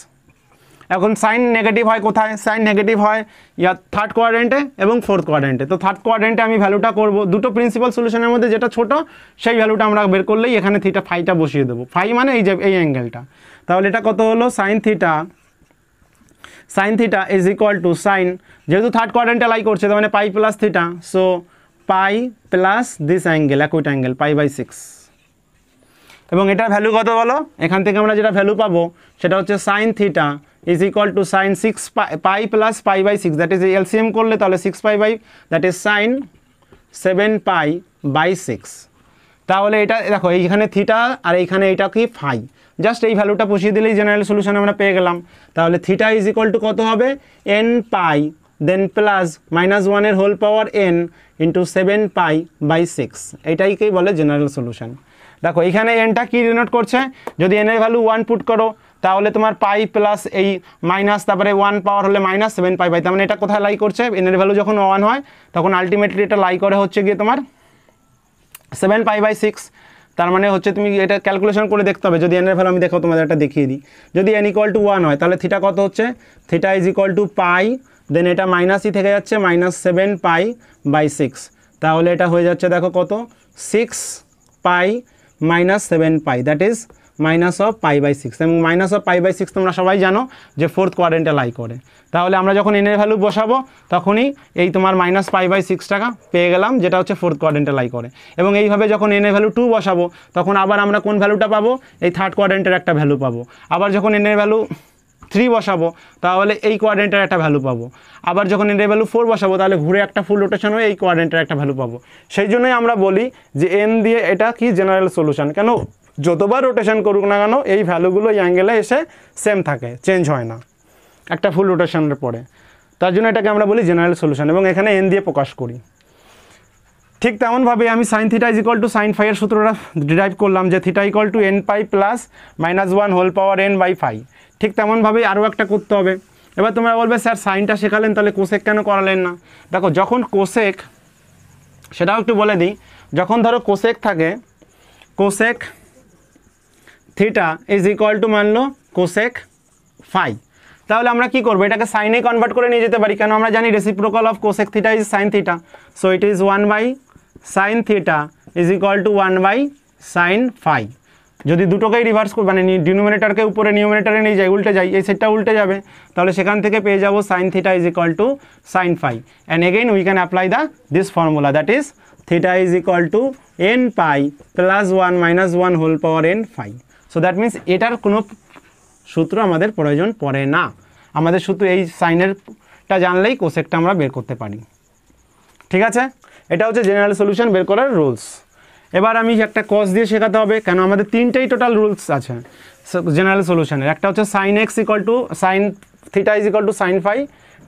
এখন সাইন নেগেটিভ হয় কোথায়, সাইন নেগেটিভ হয় ইয়া থার্ড কোয়াড্রেন্টে এবং ফোর্থ কোয়াড্রেন্টে। তো থার্ড কোয়াড্রেন্টে আমি ভ্যালুটা করব, দুটো প্রিন্সিপাল সলিউশনের মধ্যে যেটা ছোট সেই ভ্যালুটা আমরা বের করলেই এখানে থিটা ফাইটা বসিয়ে দেবো, ফাই মানে এই যে এই অ্যাঙ্গেলটা। তাহলে এটা কত হলো, sine theta is equal to sine, যেহেতু থার্ড কোয়াড্রেন্টে লাই করছে তার মানে pi plus theta, so pi plus this angle, acute angle π/6। এবং এটার ভ্যালু কত বলো, এখান থেকে আমরা যেটা ভ্যালু পাবো সেটা হচ্ছে sine theta is equal to sine 6 pi plus π/6, that is LCM করলে তাহলে 6 দ্যাট ইজ সাইন 7 π/6। তাহলে এটা দেখো এইখানে থিটা আর এইখানে এটা কি ফাই, জাস্ট এই ভ্যালুটা বসিয়ে দিলেই জেনারেল সলিউশন আমরা পেয়ে গেলাম। তাহলে থিটা ইজ ইকুয়াল টু কত হবে, n পাই দেন প্লাস -1-এর হোল পাওয়ার n ইন্টু 7 π/6, এটাইকেই বলে জেনারেল সলিউশন। দেখো এখানে nটা কি ডিনোট করছে, যদি n এর ভ্যালু 1 পুট করো তাহলে তোমার পাই প্লাস এই মাইনাস তারপরে 1 পাওয়ার হলে -7 π/, তার মানে এটা কোথায় লাই করছে, n এর ভ্যালু যখন 1 হয় তখন আলটিমেটলি এটা লাই করে হচ্ছে গিয়ে তোমার 7 π/6। তার মানে হচ্ছে তুমি এটা ক্যালকুলেশন করে দেখতে হবে, যদি n এর ভ্যালু আমি দেখো তোমাদের এটা দেখিয়ে দিই, যদি n = 1 হয় তাহলে থিটা কত হচ্ছে, থিটা ইজ ইকুয়াল টু পাই দেন এটা মাইনাসই থেকে যাচ্ছে -7π/6, তাহলে এটা হয়ে যাচ্ছে দেখো কত 6π - 7π, দ্যাট ইজ -π/6, এবং -π/6 তোমরা সবাই জানো যে ফোর্থ কোয়াড্রেন্টে লাই করে। তাহলে আমরা যখন n এর ভ্যালু বসাবো তখনই এই তোমার -π/6 টাকা পেয়ে গেলাম, যেটা হচ্ছে ফোর্থ কোয়াড্রেন্টে লাই করে। এবং এইভাবে যখন n এর ভ্যালু 2 বসাবো তখন আবার আমরা কোন ভ্যালুটা পাবো, এই থার্ড কোয়াড্রেন্টের একটা ভ্যালু পাবো। আবার যখন n এর ভ্যালু 3 বসাবো তাহলে এই কোয়াড্রেন্টের একটা ভ্যালু পাবো। আবার যখন n এর ভ্যালু 4 বসাবো তাহলে ঘুরে একটা ফুল রোটেশন হয়ে এই কোয়াড্রেন্টের একটা ভ্যালু পাবো। সেই জন্যই আমরা বলি যে n দিয়ে এটা কি জেনারেল সলিউশন, কেন যতবার রোটেশন করুক না কেন এই ভ্যালুগুলো এই অ্যাঙ্গেলে এসে সেম থাকে, চেঞ্জ হয় না একটা ফুল রোটেশনের পরে, তার জন্য এটাকে আমরা বলি জেনারেল সলিউশন, এবং এখানে n দিয়ে প্রকাশ করি। ঠিক তেমনভাবে আমি sin θ = sin φ এর সূত্রটা ডিরাইভ করলাম যে θ = nπ + -1 হোল পাওয়ার n/φ। ঠিক তেমনভাবেই আরও একটা করতে হবে। এবার তোমরা বলবে স্যার সাইনটা শেখালেন তাহলে কোসেক কেন করালেন না? দেখো যখন কোসেক, সেটাও একটু বলে দিই, যখন ধরো কোসেক থাকে, কোসেক থিটা = মানলো কোসেক ফাই, তাহলে আমরা কি করব, এটাকে সাইনে কনভার্ট করে নিয়ে যেতে পারি, কেন আমরা জানি reciprocal of cosec theta is sine theta, so it is 1/sin θ = 1/sin phi. যদি দুটোকেই রিভার্স মানে ডিনোমিনেটরকে উপরে নিউমিনেটরে নিয়ে যাই, উল্টে যাই, এই সেটটা উল্টে যাবে, তাহলে সেখান থেকে পেয়ে যাব sin θ = sin phi. And again we can apply this formula, that is θ = nπ + 1 - 1 whole power n phi. So that means এটার কোনো সূত্র আমাদের প্রয়োজন পড়ে না, আমাদের শুধু এই সাইনেরটা জানলেই কোসেকটা আমরা বের করতে পারি। ঠিক আছে, এটা হচ্ছে জেনারেল সলিউশন বের করার রুলস। এবার আমি একটা কস দিয়ে শেখাতে হবে, কেন আমাদের তিনটেই টোটাল রুলস আছে জেনারেল সলিউশনের। একটা হচ্ছে sin x = sin θ = sin phi,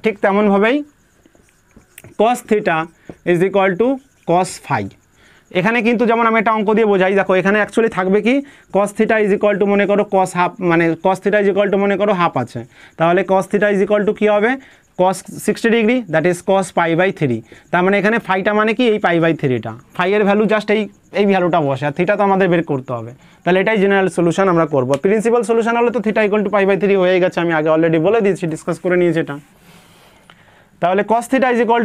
ঠিক তেমনভাবেই cos θ = cos ফাই। এখানে কিন্তু যেমন আমি একটা অঙ্ক দিয়ে বোঝাই, দেখো এখানে অ্যাকচুয়ালি থাকবে কি cos θ = মনে করো cos হাফ, মানে cos θ = মনে করো হাফ আছে, তাহলে cos θ = কী হবে cos 60 degree, that is cos π/3। তার মানে এখানে ফাইটা মানে কি এই π/3টা, ফাইয়ের ভ্যালু জাস্ট এই ভ্যালুটা বসে, আর থিটা তো আমাদের বের করতে হবে, তাহলে এটাই জেনারেল সলিউশন আমরা করব। প্রিন্সিপাল সলিউশন হলে তো θ = π/3 হয়ে গেছে, আমি আগে অলরেডি বলে দিয়েছি, ডিসকাস করে নিয়েছি এটা। তাহলে cos θ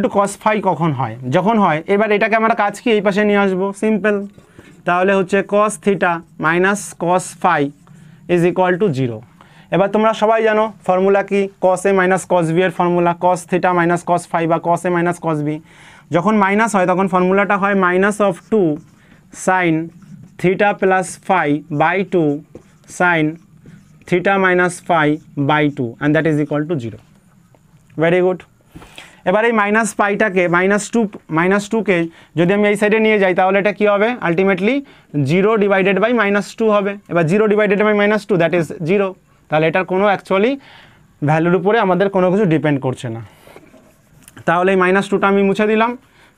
= cos ফাই কখন হয়, যখন হয়, এবার এটাকে আমরা কাজ কি এই পাশে নিয়ে আসবো, সিম্পল। তাহলে হচ্ছে cos θ - cos ফাই = 0। এবার তোমরা সবাই জানো ফর্মুলা কি, cos a - cos b এর ফর্মুলা, cos θ - cos ফাই বা cos a - cos b। যখন মাইনাস হয় তখন ফর্মুলাটা হয় -2 sin θ + phi by 2 sin θ - phi by 2, and that is = 0। Very good. এবার এই মাইনাস পাইটাকে -2কে যদি আমি এই সাইডে নিয়ে যাই তাহলে এটা কী হবে, আলটিমেটলি 0 / -2 হবে। এবার 0 / -2 দ্যাট ইজ 0, তাহলে এটার কোনো অ্যাকচুয়ালি ভ্যালুর উপরে আমাদের কোনো কিছু ডিপেন্ড করছে না। তাহলে এই -2টা আমি মুছে দিলাম,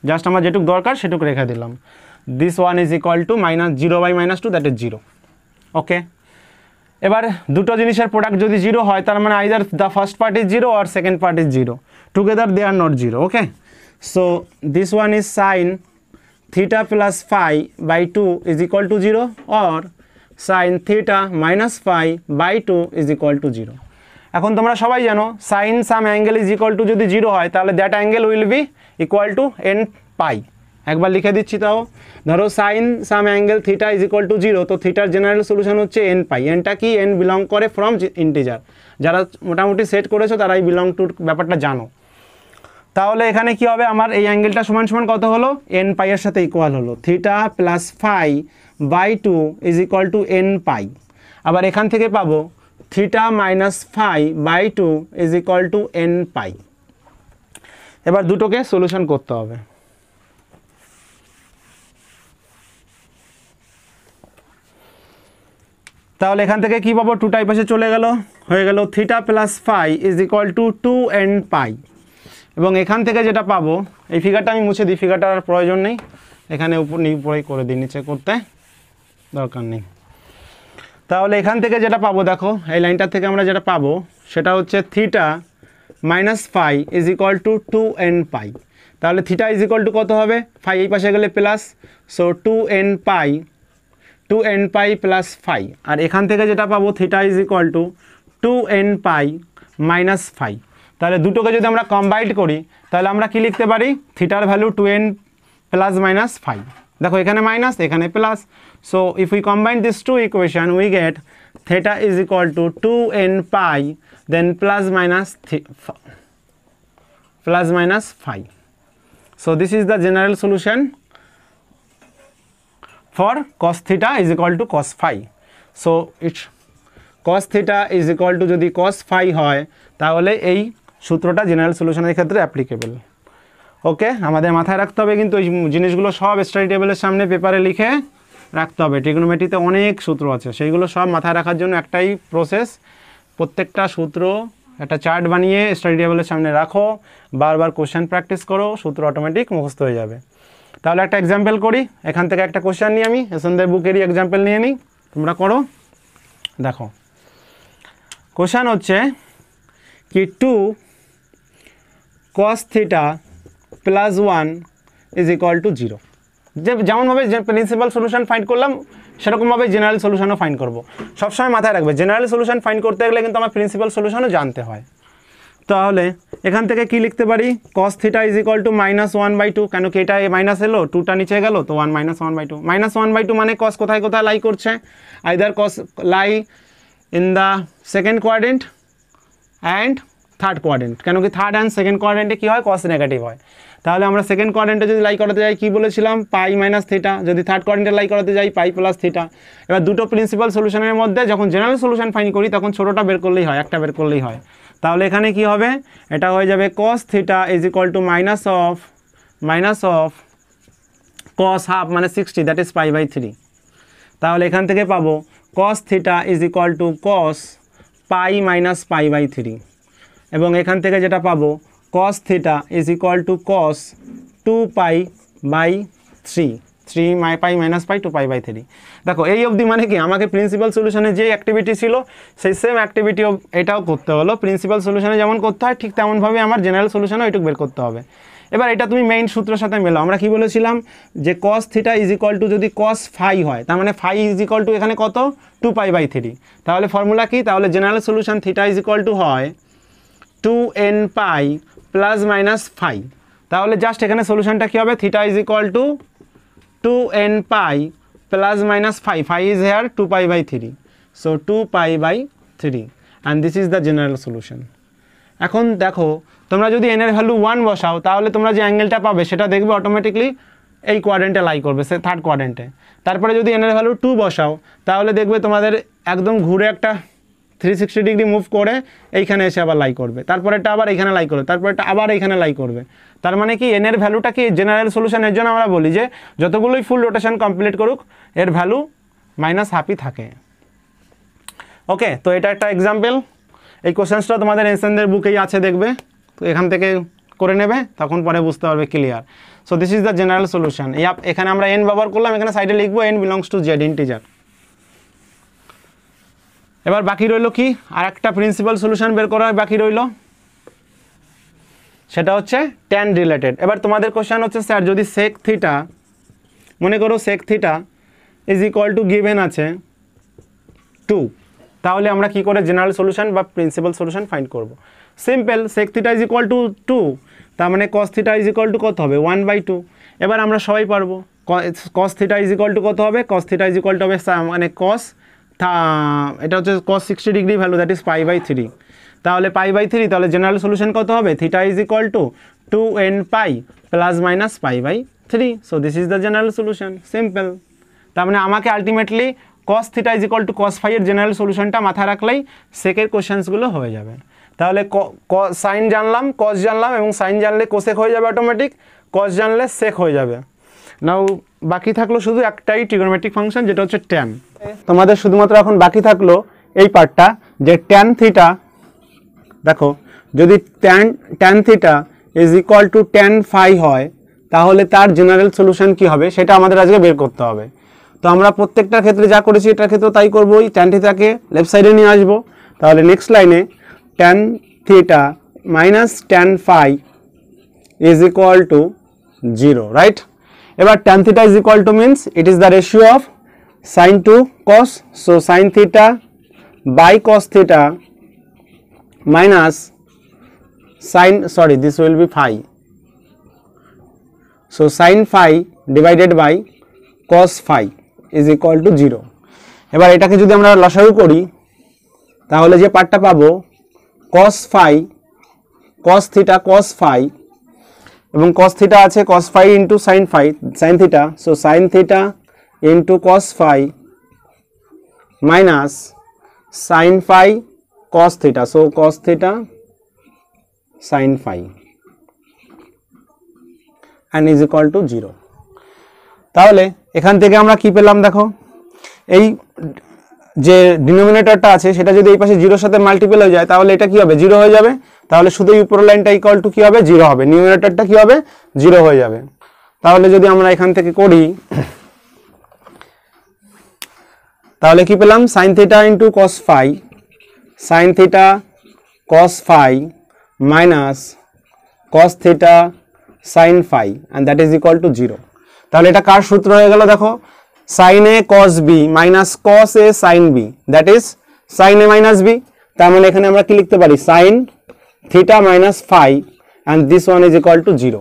জাস্ট আমার যেটুকু দরকার সেটুকু রেখে দিলাম। This one is = -0/-2 that is 0। Okay, এবার দুটো জিনিসের প্রোডাক্ট যদি 0 হয় তার মানে either the first part is 0 or second part is 0, together they are not 0। Okay, so this one is sin θ + phi by 2 is = 0 or sin θ - phi by 2 is = 0। এখন তোমরা সবাই জানো sin সাম অ্যাঙ্গেল ইজ = যদি 0 হয় তাহলে that angle will be = nπ। একবার লিখে দিচ্ছি, তাও ধরো sin সাম অ্যাঙ্গেল θ ইজ = 0, তো থিটার জেনারেল সলিউশন হচ্ছে nπ। এনটা কি, n বিলং করে ফ্রম ইন্টিজার, যারা মোটামুটি সেট করেছো তারাই বিলং টুর ব্যাপারটা জানো। তাহলে এখানে কি হবে, আমার এই অ্যাঙ্গেলটা সমান সমান কত হলো, nπ এর সাথে ইকুয়াল হলো θ + ফাই বাই 2 ইজ = nπ। আবার এখান থেকে পাবো θ - ফাই বাই 2 ইজ = nπ। এবার দুটোকে সলিউশন করতে হবে। তাহলে এখান থেকে কি পাবো, 2টা পাশে চলে গেল, হয়ে গেল θ + ফাই ইজ = 2nπ। এবং এখান থেকে যেটা পাবো, এই ফিগারটা আমি মুছে দিই, ফিগারটার আর প্রয়োজন নেই, এখানে উপরেই করে দিই, নিচে করতে দরকার নেই। তাহলে এখান থেকে যেটা পাবো, দেখো এই লাইনটার থেকে আমরা যেটা পাবো সেটা হচ্ছে θ - ফাই ইজ = 2nπ। তাহলে θ ইজ = কত হবে, ফাই এই পাশে গেলে প্লাস, সো 2nπ + ফাই। আর এখান থেকে যেটা পাবো θ ইজ = 2nπ - ফাই। তাহলে দুটোকে যদি আমরা কম্বাইন করি তাহলে আমরা কি লিখতে পারি, থিটার ভ্যালু 2n প্লাস মাইনাস 5, দেখো এখানে মাইনাস এখানে plus, so if we combine this two equation we get theta is equal to 2n pi then plus minus 5. So this is the general solution for cos theta is equal to cos phi. So it cos theta is equal to যদি cos phi হয় তাহলে এই সূত্রটা general সলিউশনের ক্ষেত্রে applicable. ওকে, আমাদের মাথায় রাখতে হবে কিন্তু এই জিনিসগুলো সব স্টাডি টেবিলের সামনে পেপারে লিখে রাখতে হবে। ট্রিগোনোমেট্রিতে অনেক সূত্র আছে, সেইগুলো সব মাথায় রাখার জন্য একটাই প্রসেস, প্রত্যেকটা সূত্র একটা চার্ট বানিয়ে স্টাডি টেবিলের সামনে রাখো, বারবার কোশ্চেন প্র্যাকটিস করো, সূত্র অটোমেটিক মুখস্থ হয়ে যাবে। তাহলে একটা এক্সাম্পল করি, এখান থেকে একটা কোশ্চেন নিয়ে আমি এসনদের বুকেরই এক্সাম্পল নিয়ে নিই, তোমরা করো। দেখো কোশ্চেন হচ্ছে কি 2 cos theta plus 1 is equal to 0। যেমনভাবে প্রিন্সিপাল সলিউশন ফাইন্ড করলাম সেরকমভাবে জেনারেল সলিউশনও ফাইন্ড করবো। সবসময় মাথায় রাখবে জেনারেল সলিউশন ফাইন্ড করতে গেলে কিন্তু আমার প্রিন্সিপাল সলিউশনও জানতে হয়। তাহলে এখান থেকে কি লিখতে পারি, cos theta is equal two -1/2, কেন কি এটা মাইনাস এলো, 2টা নিচে গেল তো 1 -1/2, -1/2 মানে cos কোথায় কোথায় লাই করছে, either cos lie in the second quadrant and third quadrant, কেন কি থার্ড অ্যান্ড সেকেন্ড কোয়াড্রেন্টে কী হয়, cos নেগেটিভ হয়। তাহলে আমরা সেকেন্ড কোয়াড্রেন্টে যদি লাই করাতে যাই কি বলেছিলাম, পাই মাইনাস থিটা, যদি থার্ড কোয়াড্রেন্টে লাই করাতে যাই পাই প্লাস থিটা। এবার দুটো প্রিন্সিপাল সলিউশনের মধ্যে যখন জেনারেল সলিউশন ফাইন্ড করি তখন ছোটোটা বের করলেই হয়, একটা বের করলেই হয়। তাহলে এখানে কি হবে, এটা হয়ে যাবে cos theta is equal to minus of cos half মানে 60, দ্যাট ইজ π/3। তাহলে এখান থেকে পাবো cos theta is equal to cos pi minus π/3, এবং এখান থেকে যেটা পাবো cos theta is equal to cos 2π/3, 3 minus pi 2π/3। দেখো এই অবধি মানে কি আমাকে প্রিন্সিপাল সলিউশনে যে অ্যাক্টিভিটি ছিল সেই সেম অ্যাক্টিভিটি এটাও করতে হলো। প্রিন্সিপাল সলিউশনে যেমন করতে হয় ঠিক তেমনভাবে আমার জেনারেল সলিউশনেও এটুকু বের করতে হবে। এবার এটা তুমি মেইন সূত্রের সাথে মেলাও। আমরা কি বলেছিলাম যে cos theta is equal two যদি cos ফাই হয় তার মানে ফাই ইজ ইকুয়াল টু এখানে কত 2π/3। তাহলে ফর্মুলা কি, তাহলে general solution theta is equal to হয় 2n pi plus minus phi. তাহলে জাস্ট এখানে সলিউশনটা কী হবে, theta is equal to 2n pi plus minus phi, phi is here 2π/3, so 2π/3 and this is the general solution. এখন দেখো তোমরা যদি n এর ভ্যালু 1 বসাও তাহলে তোমরা যে অ্যাঙ্গেলটা পাবে সেটা দেখবে অটোমেটিকলি এই কোয়াড্রেন্টে লাই করবে, সে থার্ড কোয়াড্রেন্টে। তারপরে যদি n এর ভ্যালু 2 বসাও তাহলে দেখবে তোমাদের একদম ঘুরে একটা 360 ডিগ্রি মুভ করে এইখানে এসে আবার লাই করবে, তারপরে এটা আবার এইখানে লাই করবে, তারপরে এটা আবার এইখানে লাই করবে। তার মানে কি n এর ভ্যালুটা কি জেনারেল সলিউশনের জন্য আমরা বলি যে যতগুলোই ফুল রোটেশন কমপ্লিট করুক এর ভ্যালু -1/2 থাকে। ওকে, তো এটা একটা এক্সাম্পল। এই কোশ্চেন্সটা তোমাদের এসএনদের বুকেই আছে দেখবে, তো এখান থেকে করে নেবে, তখন পরে বুঝতে পারবে clear. So this is the general solution. এখানে আমরা n ব্যবহার করলাম, এখানে সাইডে লিখবো n belongs to Z integer. এবার বাকি রইল কি, আর একটা প্রিন্সিপাল সলিউশন বের করা বাকি রইল, সেটা হচ্ছে ট্যান রিলেটেড। এবার তোমাদের কোশ্চেন হচ্ছে স্যার যদি সেক থিটা, মনে করো sec theta is equal to given আছে 2, তাহলে আমরা কি করে জেনারেল সলিউশন বা প্রিন্সিপাল সলিউশন ফাইন্ড করব। Simple, sec theta is equal to 2, তার মানে cos theta is equal to কত হবে 1/2। এবার আমরা সবাই পারবো cos theta is equal to কত হবে, cos theta is equal to হবে মানে cos, এটা হচ্ছে cos 60 degree value, that is π/3। তাহলে π/3, তাহলে জেনারেল সলিউশন কত হবে, theta is equal to 2n pi plus minus π/3। So this is the general solution, simple. তার মানে আমাকে ultimately cos theta is equal to cos phi এর জেনারেল সলিউশনটা মাথায় রাখলেই সেকের কোশ্চেন্সগুলো হয়ে যাবে। তাহলে সাইন জানলাম, cos জানলাম, এবং সাইন জানলে কোসেক হয়ে যাবে অটোমেটিক, cos জানলে সেক হয়ে যাবে। নাও বাকি থাকলো শুধু একটাই ট্রিগোনোমেট্রিক ফাংশন, যেটা হচ্ছে ট্যান। তোমাদের শুধুমাত্র এখন বাকি থাকলো এই পার্টটা যে ট্যান থিটা, দেখো যদি tan theta is equal to tan phi হয় তাহলে তার জেনারেল সলিউশন কি হবে সেটা আমাদের আজকে বের করতে হবে। তো আমরা প্রত্যেকটার ক্ষেত্রে যা করেছি এটার ক্ষেত্রে তাই করবো, এই ট্যান থিটাকে লেফট সাইডে নিয়ে আসবো। তাহলে নেক্সট লাইনে tan theta minus tan phi is equal to 0, right. এবার tan theta is equal to means it is the ratio of sin to cos, so sin theta by cos theta minus sin, sorry, this will be phi. So sin phi divided by cos phi is equal to 0. এবার এটাকে যদি আমরা লসাগু করি তাহলে যে পার্টটা পাবো cos phi cos theta cos phi এবং cos theta আছে cos phi into sin phi sin theta, so sin theta into cos phi minus sin phi cos theta, so cos theta sin phi and is equal to 0. তাহলে এখান থেকে আমরা কি পেলাম দেখো, এই যে ডিনোমিনেটরটা আছে সেটা যদি এই পাশে 0 এর সাথে মাল্টিপল হয়ে যায় তাহলে এটা কি হবে 0 হয়ে যাবে, তাহলে শুধু এই উপরের লাইনটা ইকুয়াল টু কি হবে 0 হবে, নিউমিনেটরটা কি হবে 0 হয়ে যাবে। তাহলে যদি আমরা এখান থেকে করি তাহলে কি পেলাম sin theta into cos phi sin theta cos phi minus cos theta sin phi and that is equal to 0. তাহলে এটা কার সূত্র হয়ে গেল দেখো, sin a cos b minus cos a sin b, that is sin a minus b। তার মানে এখানে আমরা কি লিখতে পারি sin theta minus phi and this one is equal to 0।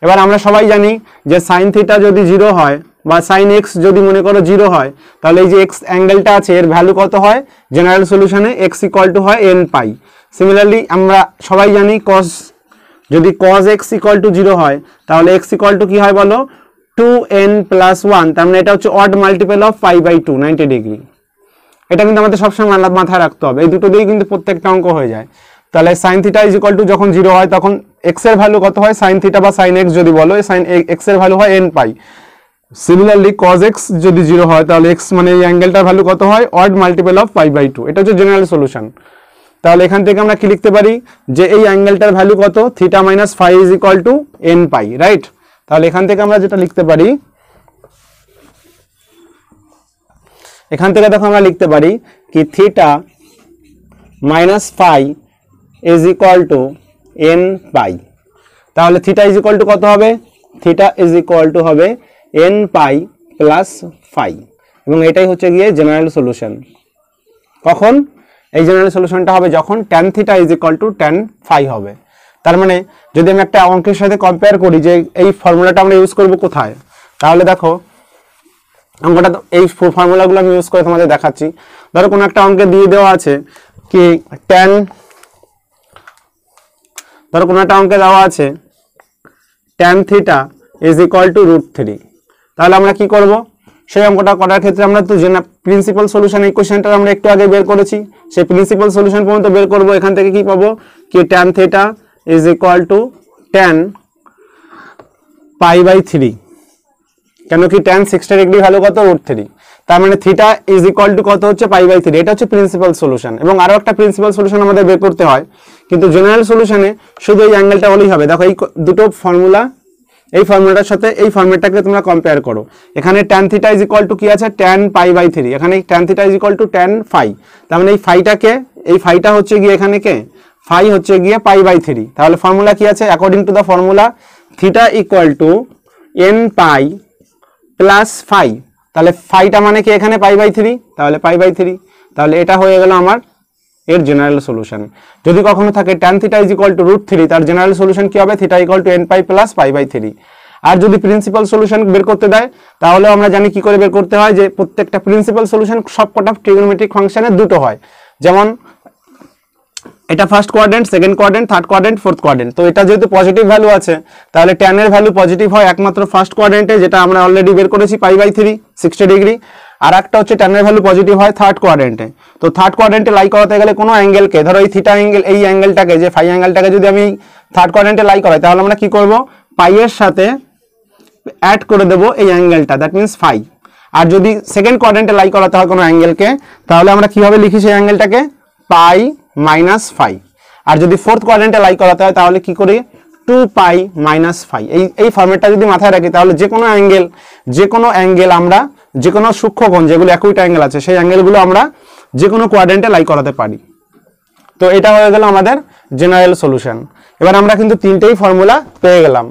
এবার আমরা সবাই জানি যে sin theta যদি 0 হয় বা sin x যদি মনে করো 0 হয় তাহলে এই যে x অ্যাঙ্গেলটা আছে এর ভ্যালু কত হয়, জেনারেল সলিউশনে x ইকুয়াল টু হয় n পাই। সিমিলারলি আমরা সবাই জানি cos, যদি cos x ইকুয়াল টু 0 হয় তাহলে x ইকুয়াল টু কি হয় বলো 2n plus 1, তার মানে এটা হচ্ছে odd multiple of pi by 2 90 degree. এটা কিন্তু আমাদের সবসময় মাথায় রাখতে হবে, এই দুটো দিয়েই কিন্তু প্রত্যেকটা অঙ্ক হয়ে যায়। তাহলে sin theta is equal to যখন 0 হয় তখন x এর ভ্যালু কত হয় sin theta বা sin x যদি বলো sin x এর ভ্যালু হয় n পাই। সিমিলারলি cos x যদি 0 হয় তাহলে x মানে এই অ্যাঙ্গেলটার ভ্যালু কত হয় odd multiple of pi by 2, এটা হচ্ছে জেনারেল সলিউশন। তাহলে এখান থেকে আমরা কি লিখতে পারি যে এই অ্যাঙ্গেলটার ভ্যালু কত theta minus phi is equal to n pi, right. তাহলে এখান থেকে আমরা যেটা লিখতে পারি, এখান থেকে দেখো আমরা লিখতে পারি কি theta minus phi is equal to n pi. তাহলে থিটা ইজ ইকুয়াল টু কত হবে, থিটা ইজ ইকুয়াল টু হবে n পাই প্লাস ফাই, এবং এটাই হচ্ছে গিয়ে জেনারেল সলিউশন। কখন এই জেনারেল সলিউশনটা হবে যখন tan theta is equal to tan phi হবে। তার মানে যদি আমি একটা অঙ্কের সাথে কম্পেয়ার করি যে এই ফর্মুলাটা আমরা ইউজ করব কোথায়, তাহলে দেখো অঙ্কটা এই ফর্মুলাগুলো আমি ইউজ করে তোমাদের দেখাচ্ছি। ধরো কোনো একটা অঙ্কে দিয়ে দেওয়া আছে কি tan, ধরো কোনো একটা অঙ্কে দেওয়া আছে tan theta is equal to √3, তাহলে আমরা কি করব সেই অঙ্কটা করার ক্ষেত্রে আমরা তো যে প্রিন্সিপাল সলিউশন ইকুয়েশনটা আমরা একটু আগে বের করেছি, সেই প্রিন্সিপাল সলিউশন পর্যন্ত বের করব। এখান থেকে কি পাবো কি tan theta is equal to tan pi by 3, কেন কি tan 60 ডিগ্রি ভ্যালু কত √3, তার মানে থিটা ইজ ইকুয়াল টু কত হচ্ছে পাই বাই 3, এটা হচ্ছে প্রিন্সিপাল সলিউশন। এবং আরো একটা প্রিন্সিপাল সলিউশন আমাদের বের করতে হয়, কিন্তু জেনারেল সলিউশনে শুধু এই অ্যাঙ্গেলটা হলেই হবে। দেখো এই দুটো ফর্মুলা, এই ফর্মুলাটার সাথে এই ফর্মুলাটাকে তোমরা কম্পেয়ার করো। এখানে tan theta is equal to কি আছে tan পাই বাই 3, এখানে tan theta is equal to tan phi, তার মানে এই ফাইটাকে, এই ফাইটা হচ্ছে গিয়ে এখানে কে ফাই হচ্ছে গিয়ে পাই বাই 3। তাহলে ফর্মুলা কি আছে, according to the formula theta equal to n pi plus phi, তাহলে ফাইটা মানে কি এখানে পাই বাই 3, তাহলে পাই বাই 3, তাহলে এটা হয়ে গেল আমার এর জেনারেল সলিউশন। যদি কখনো থাকে tan theta is equal to √3, তার জেনারেল সলিউশন কি হবে theta equal to n pi plus pi by 3। আর যদি প্রিন্সিপাল সলিউশন বের করতে দেয় তাহলে আমরা জানি কি করে বের করতে হয়, যে প্রত্যেকটা প্রিন্সিপাল সলিউশন সবকটা ট্রিগোনোমেট্রিক ফাংশনের দুটো হয়, যেমন এটা first quadrant, second quadrant, third quadrant, fourth quadrant. তো এটা যেহেতু পজিটিভ ভ্যালু আছে তাহলে tan এর ভ্যালু পজিটিভ হয় একমাত্র ফার্স্ট কোয়াড্রেন্টে, যেটা আমরা অলরেডি বের করেছি পাই বাই 3 60 ডিগ্রি। আর একটা হচ্ছে tan এর ভ্যালু পজিটিভ হয় থার্ড কোয়াড্রেন্টে। তো থার্ড কোয়াড্রেন্টে লাই করাতে গেলে কোনো অ্যাঙ্গেলকে, ধরো এই থিটা অ্যাঙ্গেল, এই অ্যাঙ্গেলটাকে যে ফাই অ্যাঙ্গেলটাকে যদি আমি থার্ড কোয়াড্রেন্টে লাই করাই তাহলে আমরা কি করব পাই এর সাথে অ্যাড করে দেব এই অ্যাঙ্গেলটা, দ্যাট মিন্স ফাই। আর যদি সেকেন্ড কোয়াড্রেন্টে লাই করাতে হয় কোনো অ্যাঙ্গেলকে তাহলে আমরা কিভাবে লিখি সেই অ্যাঙ্গেলটাকে পাই মাইনাস ফাই। আর যদি ফোর্থ কোয়াড্রেন্টে লাই করাতে হয় তাহলে কি করি 2 পাই মাইনাস ফাই। এই ফর্মেটটা যদি মাথায় রাখি তাহলে যে কোনো অ্যাঙ্গেল আমরা, যে কোনো সূক্ষ্মকোণ যেগুলো একইটা অ্যাঙ্গেল আছে সেই অ্যাঙ্গেলগুলো আমরা যে কোনো কোয়াড্রেন্টে লাই করাতে পারি। তো এটা হয়ে গেল আমাদের জেনারেল সলিউশন। এবার আমরা কিন্তু তিনটেই ফর্মুলা পেয়ে গেলাম।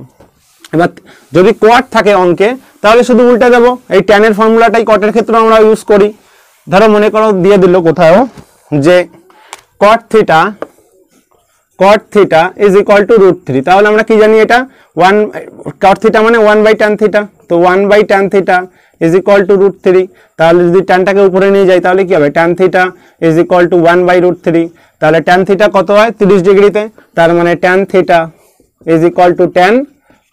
এবার যদি কোয়াড থাকে অঙ্কে তাহলে শুধু উল্টে দেবো, এই tan এর ফর্মুলাটাই কটের ক্ষেত্রে আমরা ইউজ করি। ধরো মনে করো দিয়ে দিল কোথাও যে cot theta cot theta is equal to √3। তাহলে আমরা কি জানি এটা 1 cot থিটা মানে 1/tan থিটা, তো 1/tan theta is equal to √3। তাহলে যদি ট্যানটাকে উপরে নিয়ে যাই তাহলে কি হবে, tan theta is equal two 1/√3। তাহলে tan থিটা কত হয় 30 ডিগ্রিতে, তার মানে tan theta is equal to tan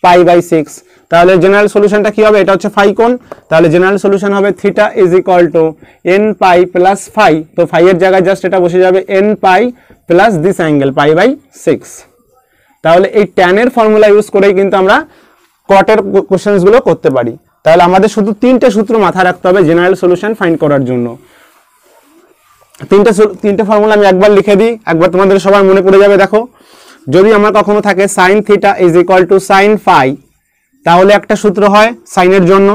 π/6। তাহলে জেনারেল সলিউশনটা কি হবে, এটা হচ্ছে ফাই কোণ, তাহলে জেনারেল সলিউশন হবে theta is equal to nπ plus phi, তো ফাই এর জায়গায় জাস্ট এটা বসে যাবে nπ প্লাস দিস অ্যাঙ্গেল π/6। তাহলে এই tan এর ফর্মুলা ইউজ করেই কিন্তু আমরা কটের কোশ্চেন্সগুলো করতে পারি। তাহলে আমাদের শুধু তিনটে সূত্র মাথায় রাখতে হবে জেনারেল সলিউশন ফাইন্ড করার জন্য। তিনটে ফর্মুলা আমি একবার লিখে দিই, একবার তোমাদের সবার মনে পড়ে যাবে। দেখো, যদি আমার কখনো থাকে sine theta is equal to sine phi, তাহলে একটা সূত্র হয় সাইনের জন্য,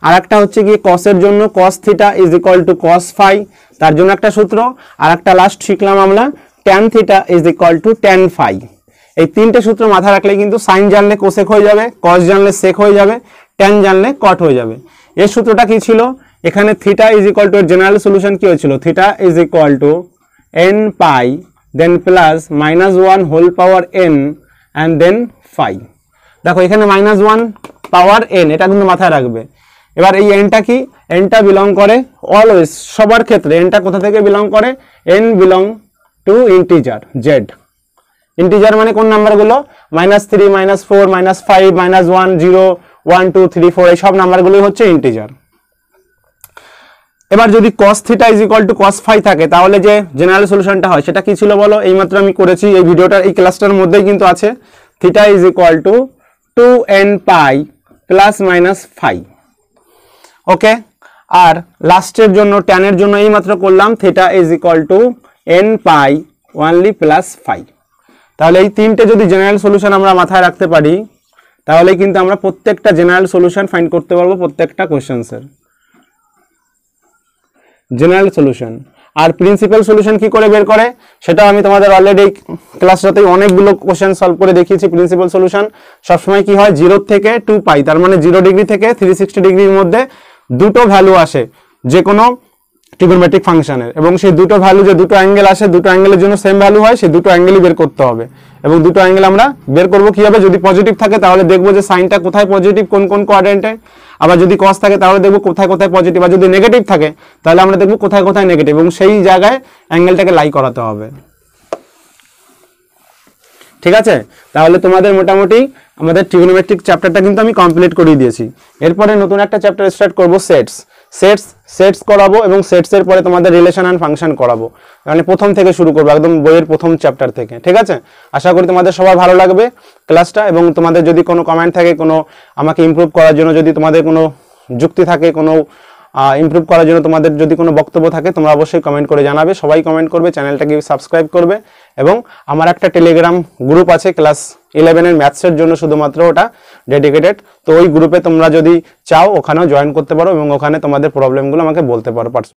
আর একটা হচ্ছে কি কসের জন্য cos theta is equal to cos phi, তার জন্য একটা সূত্র, আর একটা লাস্ট শিখলাম আমরা tan theta is equal to tan phi. এই তিনটে সূত্র মাথায় রাখলে কিন্তু সাইন জানলে কোসেক হয়ে যাবে, কস জানলে সেক হয়ে যাবে, ট্যান জানলে কট হয়ে যাবে। এই সূত্রটা কি ছিল, এখানে থিটা ইজ ইকুয়াল টু এর জেনারেল সলিউশন কি হয়েছিল, theta is equal to n pi then plus -1 whole power n and then phi. দেখো এখানে -1 পাওয়ার n, এটা কিন্তু মাথায় রাখবে। এবার এই nটা কি, nটা বিলং করে অলওয়েজ সবার ক্ষেত্রে nটা কোথা থেকে বিলং করে, n belong to integer z। Integer মানে কোন নাম্বারগুলো, -3 -4 -5 -1 0 1 2 3 4 এই সব নাম্বারগুলোই হচ্ছে ইন্টিজার। এবার যদি cos theta is equal to cos phi থাকে তাহলে যে জেনারেল সলিউশনটা হয় সেটা কি ছিল বলো, এইমাত্র আমি করেছি, এই ভিডিওটার এই ক্লাসটার মধ্যেই কিন্তু আছে। Theta is equal to 2n pi plus minus phi. Okay, আর লাস্টের জন্য ট্যানের জন্য এইমাত্র করলাম theta is equal to n pi only plus phi. তাহলে এই তিনটে যদি জেনারেল সলিউশন আমরা মাথায় রাখতে পারি তাহলে কিন্তু আমরা প্রত্যেকটা জেনারেল সলিউশন ফাইন্ড করতে পারবো প্রত্যেকটা কোশ্চেন্সের জেনারেল সলিউশন। আর প্রিন্সিপাল সলিউশন কি করে বের করে সেটা আমি তোমাদের অলরেডি ক্লাসটাতেই অনেকগুলো কোশ্চেন সলভ করে দেখিয়েছি। প্রিন্সিপাল সলিউশন সবসময় কি হয় 0 থেকে 2 পাই, তার মানে 0 ডিগ্রি থেকে 360 ডিগ্রির মধ্যে দুটো ভ্যালু আসে যে কোনো ট্রিগোনোমেট্রিক ফাংশনের, এবং সেই দুটো ভ্যালু যে দুটো অ্যাঙ্গেল আসে দুটো অ্যাঙ্গেলের জন্য সেম ভ্যালু হয়, সেই দুটো অ্যাঙ্গেলই বের করতে হবে। এবং দুটো অ্যাঙ্গেল আমরা বের করবো কিভাবে, যদি পজিটিভ থাকে তাহলে দেখবো যে সাইনটা কোথায় পজিটিভ কোন কোন কোয়াড্রেন্টে, আবার যদি কস থাকে তাহলে দেখবো কোথায় কোথায় পজিটিভ, আর যদি নেগেটিভ থাকে তাহলে আমরা দেখবো কোথায় কোথায় নেগেটিভ, এবং সেই জায়গায় অ্যাঙ্গেলটাকে লাই করাতে হবে। ঠিক আছে, তাহলে তোমাদের মোটামুটি আমাদের ট্রিগোনোমেট্রিক চ্যাপ্টারটা কিন্তু আমি কমপ্লিট করিয়ে দিয়েছি। এরপরে নতুন একটা চ্যাপ্টার স্টার্ট করব সেটস করাবো, এবং সেটস এর পরে তোমাদের রিলেশন এন্ড ফাংশন করাবো, মানে প্রথম থেকে শুরু করবো একদম বইয়ের প্রথম চ্যাপ্টার থেকে। ঠিক আছে, আশা করি তোমাদের সবার ভালো লাগবে ক্লাসটা, এবং তোমাদের যদি কোনো কমেন্ট থাকে, কোনো আমাকে ইমপ্রুভ করার জন্য যদি তোমাদের কোনো যুক্তি থাকে, কোনো ইমপ্রুভ করার জন্য তোমাদের যদি কোনো বক্তব্য থাকে তোমরা অবশ্যই কমেন্ট করে জানাবে। সবাই কমেন্ট করবে, চ্যানেলটাকে সাবস্ক্রাইব করবে, এবং আমার একটা টেলিগ্রাম গ্রুপ আছে ক্লাস 11 এর ম্যাথসের জন্য শুধুমাত্র, ওটা ডেডিকেটেড, তো ওই গ্রুপে তোমরা যদি চাও ওখানেও জয়েন করতে পারো, এবং ওখানে তোমাদের প্রবলেমগুলো আমাকে বলতে পারো।